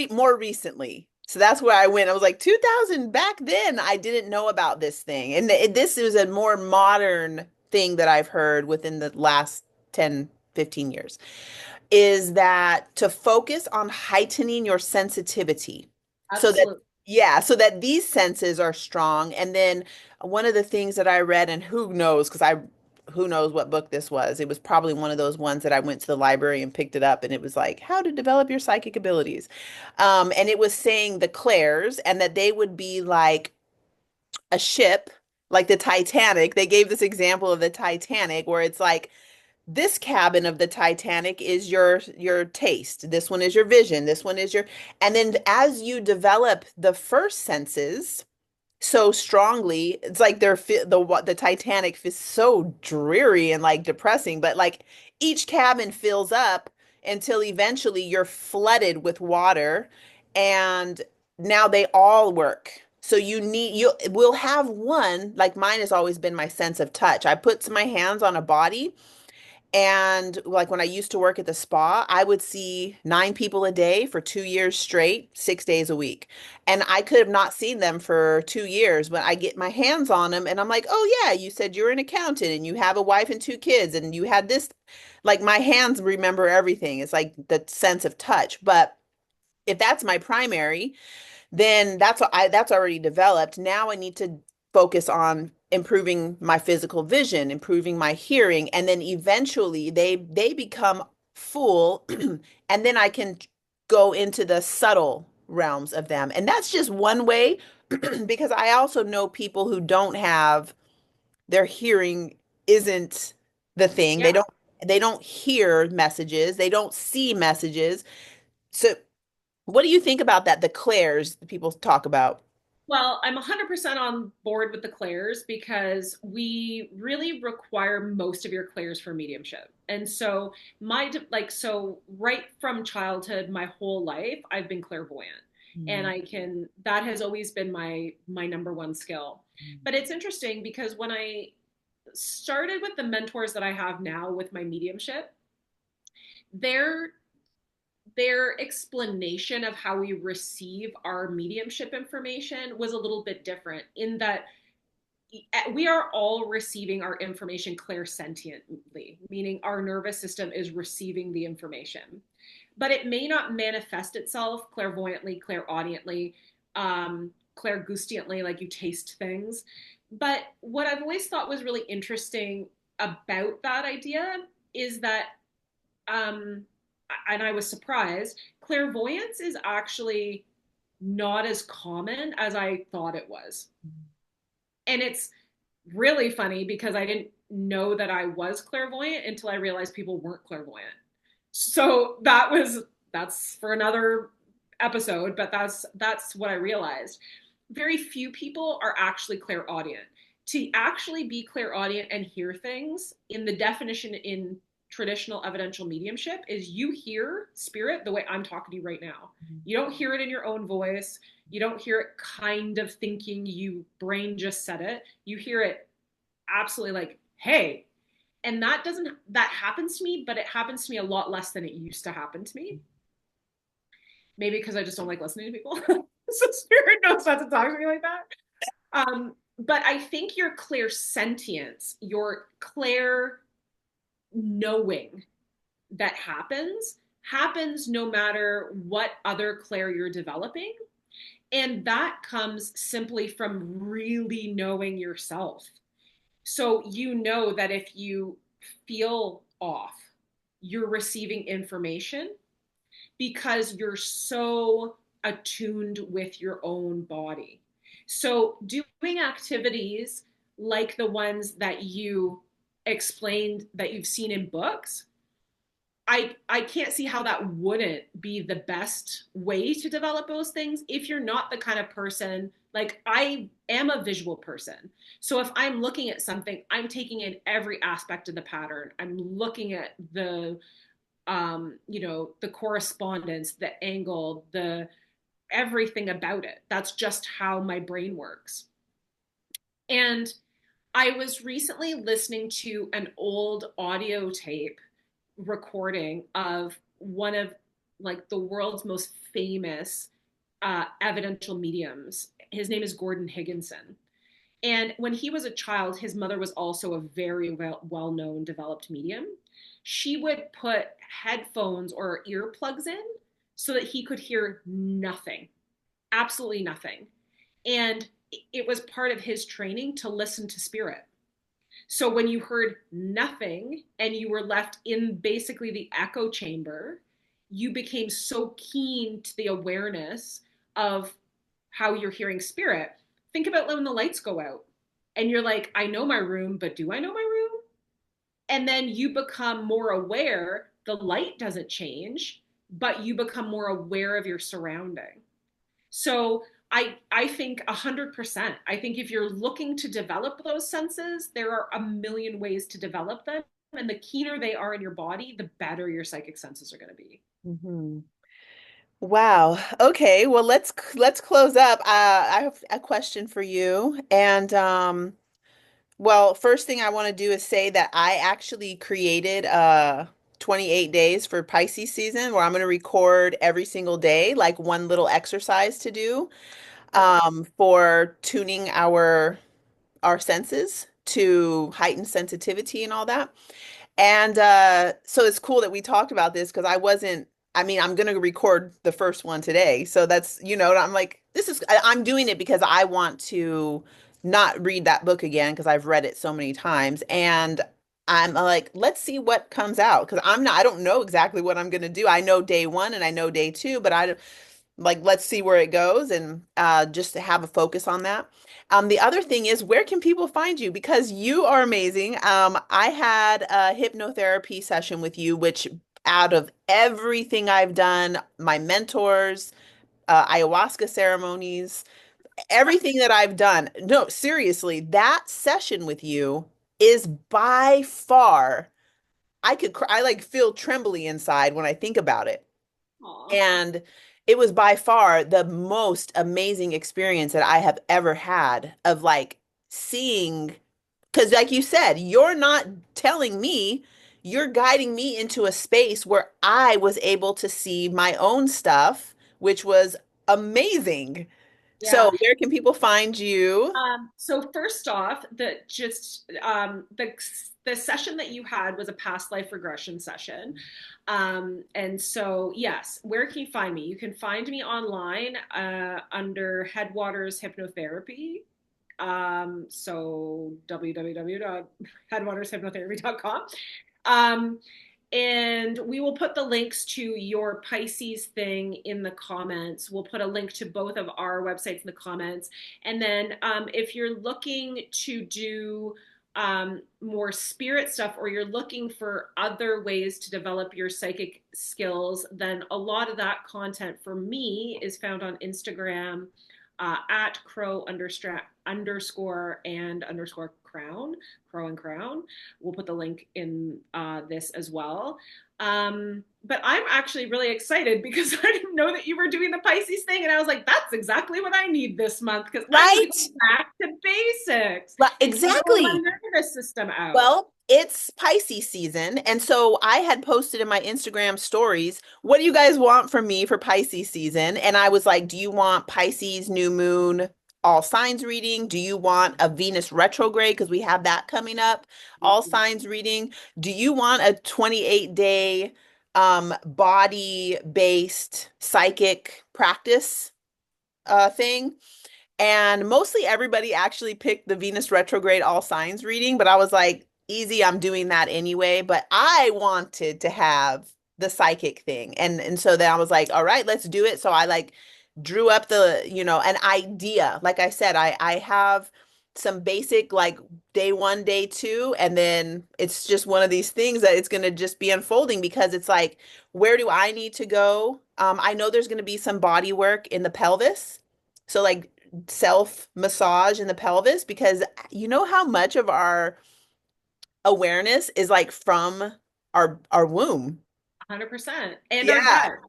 more recently. So that's where I went. I was like 2000 back then. I didn't know about this thing. And this is a more modern thing that I've heard within the last 10, 15 years is that to focus on heightening your sensitivity so that Absolutely. yeah, so that these senses are strong. And then one of the things that I read, and who knows, because I who knows what book this was. It was probably one of those ones that I went to the library and picked it up, and it was like how to develop your psychic abilities. And it was saying the clairs, and that they would be like a ship, like the Titanic. They gave this example of the Titanic, where it's like this cabin of the Titanic is your taste. This one is your vision. This one is your, and then as you develop the first senses so strongly, it's like the Titanic is so dreary and like depressing, but like each cabin fills up until eventually you're flooded with water, and now they all work. So you will have one, like mine has always been my sense of touch. I put my hands on a body, and like when I used to work at the spa, I would see 9 people a day for 2 years straight, 6 days a week. And I could have not seen them for 2 years, but I get my hands on them and I'm like, oh yeah, you said you're an accountant and you have a wife and 2 kids and you had this. Like my hands remember everything. It's like the sense of touch. But if that's my primary, then that's already developed. Now I need to focus on improving my physical vision, improving my hearing, and then eventually they become full, and then I can go into the subtle realms of them. And that's just one way because I also know people who don't have their hearing isn't the thing. Yeah. They don't hear messages, they don't see messages. So what do you think about that? The clairs people talk about. Well, I'm 100% on board with the clairs because we really require most of your clairs for mediumship. And so so right from childhood, my whole life, I've been clairvoyant. And Mm, that has always been my number one skill. mm, But it's interesting because when I started with the mentors that I have now with my mediumship, their their explanation of how we receive our mediumship information was a little bit different in that we are all receiving our information clairsentiently, meaning our nervous system is receiving the information, but it may not manifest itself clairvoyantly, clairaudiently, clairgoustiently, like you taste things. But what I've always thought was really interesting about that idea is that um, and I was surprised, clairvoyance is actually not as common as I thought it was. And really funny because I didn't know that I was clairvoyant until I realized people weren't clairvoyant. So that's for another episode, but that's what I realized. Very few people are actually clairaudient. To actually be clairaudient and hear things, in the definition in traditional evidential mediumship, is you hear spirit the way I'm talking to you right now. You don't hear it in your own voice. You don't hear it kind of thinking you brain just said it. You hear it absolutely like, hey. And that happens to me, but it happens to me a lot less than it used to happen to me. Maybe because I just don't like listening to people. So spirit knows not to talk to me like that. But I think your clear sentience, your clear knowing that happens no matter what other clair you're developing. And that comes simply from really knowing yourself. So you know that if you feel off, you're receiving information because you're so attuned with your own body. So doing activities like the ones that you explained that you've seen in books, I can't see how that wouldn't be the best way to develop those things if you're not the kind of person, like I am a visual person. So if I'm looking at something, I'm taking in every aspect of the pattern. I'm looking at the correspondence, the angle, the everything about it. That's just how my brain works. And I was recently listening to an old audio tape recording of one of like the world's most famous evidential mediums. His name is Gordon Higginson. And when he was a child, his mother was also a very well known developed medium. She would put headphones or earplugs in so that he could hear nothing, absolutely nothing. And it was part of his training to listen to spirit. So when you heard nothing and you were left in basically the echo chamber, you became so keen to the awareness of how you're hearing spirit. Think about when the lights go out and you're like, I know my room, but do I know my room? And then you become more aware. The light doesn't change, but you become more aware of your surrounding. So I think 100%. I think if you're looking to develop those senses, there are a million ways to develop them. And the keener they are in your body, the better your psychic senses are going to be. Hmm. Wow. Okay. Well, let's close up. I have a question for you. And well, first thing I want to do is say that I actually created 28 days for Pisces season where I'm going to record every single day, like one little exercise to do Perfect. for tuning our senses to heighten sensitivity and all that. And so it's cool that we talked about this because I mean, I'm gonna record the first one today. So that's, I'm like, I'm doing it because I want to not read that book again because I've read it so many times. And I'm like, let's see what comes out because I don't know exactly what I'm gonna do. I know day one and I know day two, but like let's see where it goes and just to have a focus on that. The other thing is, where can people find you? Because you are amazing. I had a hypnotherapy session with you, which out of everything I've done, my mentors, ayahuasca ceremonies, everything that I've done, no, seriously, that session with you is by far, I like feel trembly inside when I think about it. Aw. And it was by far the most amazing experience that I have ever had of like seeing, because like you said, you're not telling me, you're guiding me into a space where I was able to see my own stuff, which was amazing. Yeah. So where can people find you? So first off, the session that you had was a past life regression session. And so yes, where can you find me? You can find me online under Headwaters Hypnotherapy. So www.headwatershypnotherapy.com. Um, And we will put the links to your Pisces thing in the comments. We'll put a link to both of our websites in the comments. And then if you're looking to do more spirit stuff, or you're looking for other ways to develop your psychic skills, then a lot of that content for me is found on Instagram at underscore and underscore crown, crow and crown. We'll put the link in this as well. But I'm actually really excited because I didn't know that you were doing the Pisces thing. And I was like, that's exactly what I need this month because I'm going Right? back to basics and level my Exactly. nervous system out. Well, it's Pisces season. And so I had posted in my Instagram stories, what do you guys want from me for Pisces season? And I was like, do you want Pisces new moon all signs reading? Do you want a Venus retrograde? Because we have that coming up, all signs reading. Do you want a 28-day body-based psychic practice thing? And mostly everybody actually picked the Venus retrograde all signs reading, but I was like, easy, I'm doing that anyway. But I wanted to have the psychic thing. And so then I was like, all right, let's do it. So I like drew up an idea. Like I said, I have some basic like day one, day two, and then it's just one of these things that it's gonna just be unfolding because it's like, where do I need to go? I know there's gonna be some body work in the pelvis. So like self massage in the pelvis because you know how much of our awareness is like from our womb. 100%. And our Yeah, gut,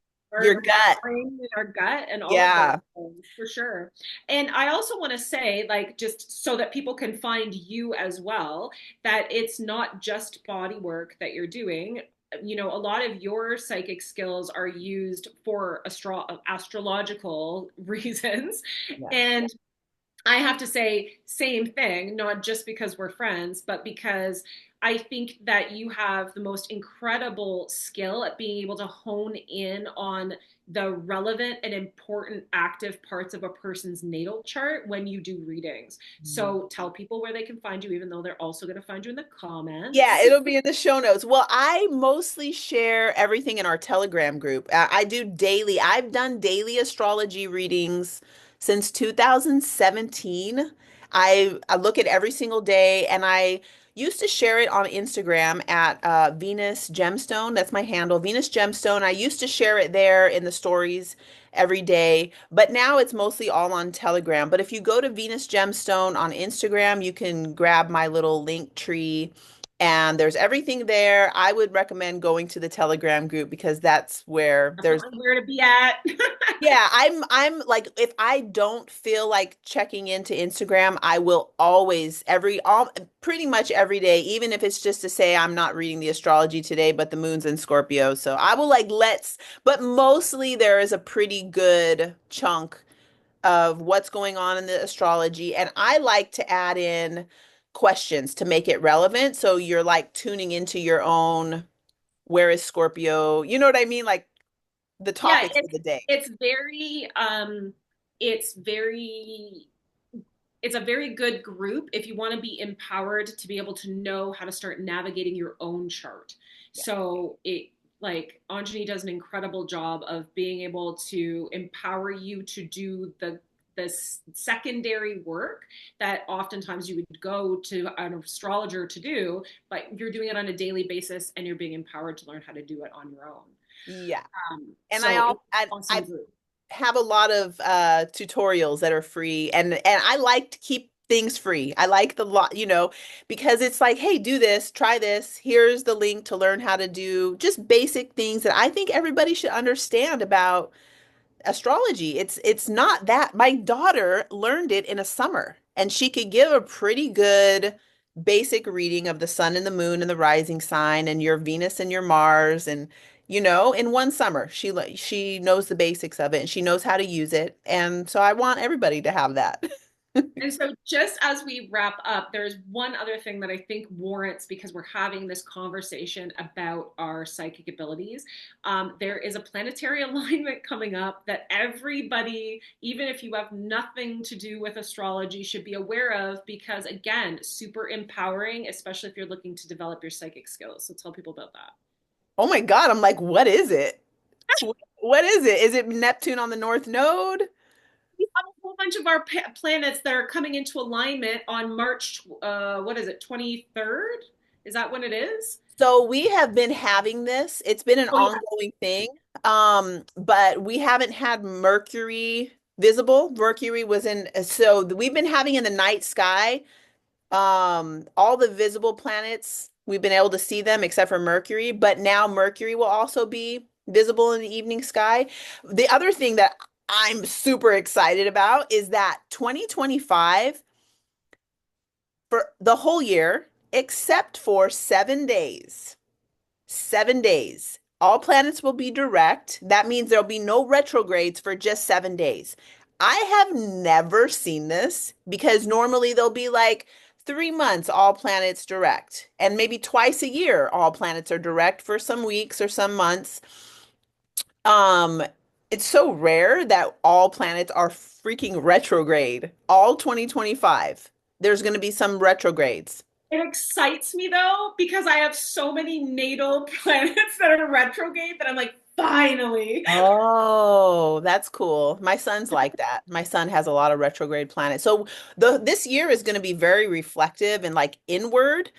your our gut. brain and our gut and all of those Yeah. things for sure. And I also want to say, like, just so that people can find you as well, that it's not just body work that you're doing. You know, a lot of your psychic skills are used for astrological reasons. Yeah. And I have to say, same thing, not just because we're friends, but because I think that you have the most incredible skill at being able to hone in on the relevant and important active parts of a person's natal chart when you do readings. So tell people where they can find you, even though they're also going to find you in the Yeah, comments. it'll be in the show notes. Well, I mostly share everything in our Telegram group. I do daily. I've done daily astrology readings since 2017. I look at every single day, and I used to share it on Instagram at Venus Gemstone. That's my handle, Venus Gemstone. I used to share it there in the stories every day, but now it's mostly all on Telegram. But if you go to Venus Gemstone on Instagram, you can grab my little link tree and there's everything there. I would recommend going to the Telegram group because that's where there's Definitely where to be at. yeah, I'm like if I don't feel like checking into Instagram, I will always all pretty much every day, even if it's just to say I'm not reading the astrology today, but the moon's in Scorpio. So I will like but mostly there is a pretty good chunk of what's going on in the astrology. And I like to add in questions to make it relevant. So you're like tuning into your own, where is Scorpio? You know what I mean? Like the Yeah, topics of the day. it's very it's very it's a very good group if you want to be empowered to be able to know how to start navigating your own chart. Yeah. So it like Anjani does an incredible job of being able to empower you to do the secondary work that oftentimes you would go to an astrologer to do, but you're doing it on a daily basis and you're being empowered to learn how to do it on your own. Yeah. And So it's I awesome group. have a lot of tutorials that are free and I like to keep things free. I like the lot, because it's like, hey, do this, try this. Here's the link to learn how to do just basic things that I think everybody should understand about astrology. It's not that my daughter learned it in a summer and she could give a pretty good basic reading of the sun and the moon and the rising sign and your Venus and your Mars and in one summer she knows the basics of it and she knows how to use it and so I want everybody to have that. And so, just as we wrap up, there's one other thing that I think warrants because we're having this conversation about our psychic abilities. There is a planetary alignment coming up that everybody, even if you have nothing to do with astrology, should be aware of because, again, super empowering, especially if you're looking to develop your psychic skills. So, tell people about that. Oh my God, I'm like, what is it? What is it? Is it Neptune on the North Node? We have a whole bunch of our planets that are coming into alignment on March, what is it, 23rd? Is that when it is? So we have been having this. It's been an Oh, yeah. ongoing thing. But we haven't had Mercury visible. Mercury was in, so we've been having in the night sky, all the visible planets, we've been able to see them except for Mercury, but now Mercury will also be visible in the evening sky. The other thing that I'm super excited about is that 2025 for the whole year, except for 7 days. 7 days. All planets will be direct. That means there'll be no retrogrades for just 7 days. I have never seen this because normally they'll be like 3 months, all planets direct, and maybe twice a year, all planets are direct for some weeks or some months. Um, it's so rare that all planets are freaking retrograde. All 2025, there's going to be some retrogrades. It excites me though because I have so many natal planets that are retrograde that I'm like, finally. Oh, that's cool. My son's like that. My son has a lot of retrograde planets. So the this year is going to be very reflective and like inward.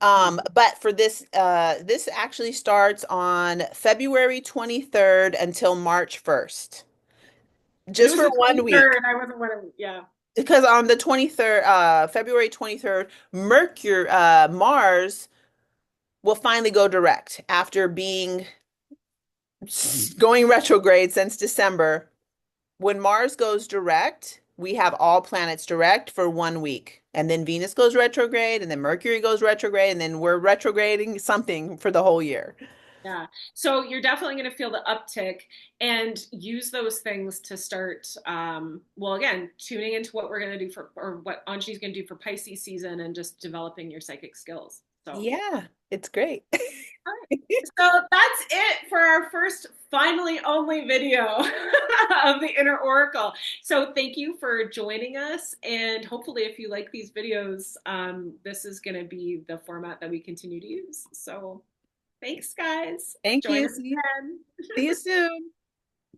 But for this actually starts on February 23rd until March 1st. It Just was for the one week. 23rd. I wasn't wondering. Yeah. Because on the 23rd, February 23rd, Mars will finally go direct after being going retrograde since December. When Mars goes direct, we have all planets direct for one week. And then Venus goes retrograde, and then Mercury goes retrograde, and then we're retrograding something for the whole year. Yeah. So you're definitely going to feel the uptick and use those things to start, well, again, tuning into what we're going to do for, or what Anjani's going to do for Pisces season and just developing your psychic skills. So, Yeah, it's great. all right. So that's it for our first finally only video of the Inner Oracle. So thank you for joining us. And hopefully, if you like these videos, this is going to be the format that we continue to use. So thanks, guys. Thank Join you. us again. See you soon.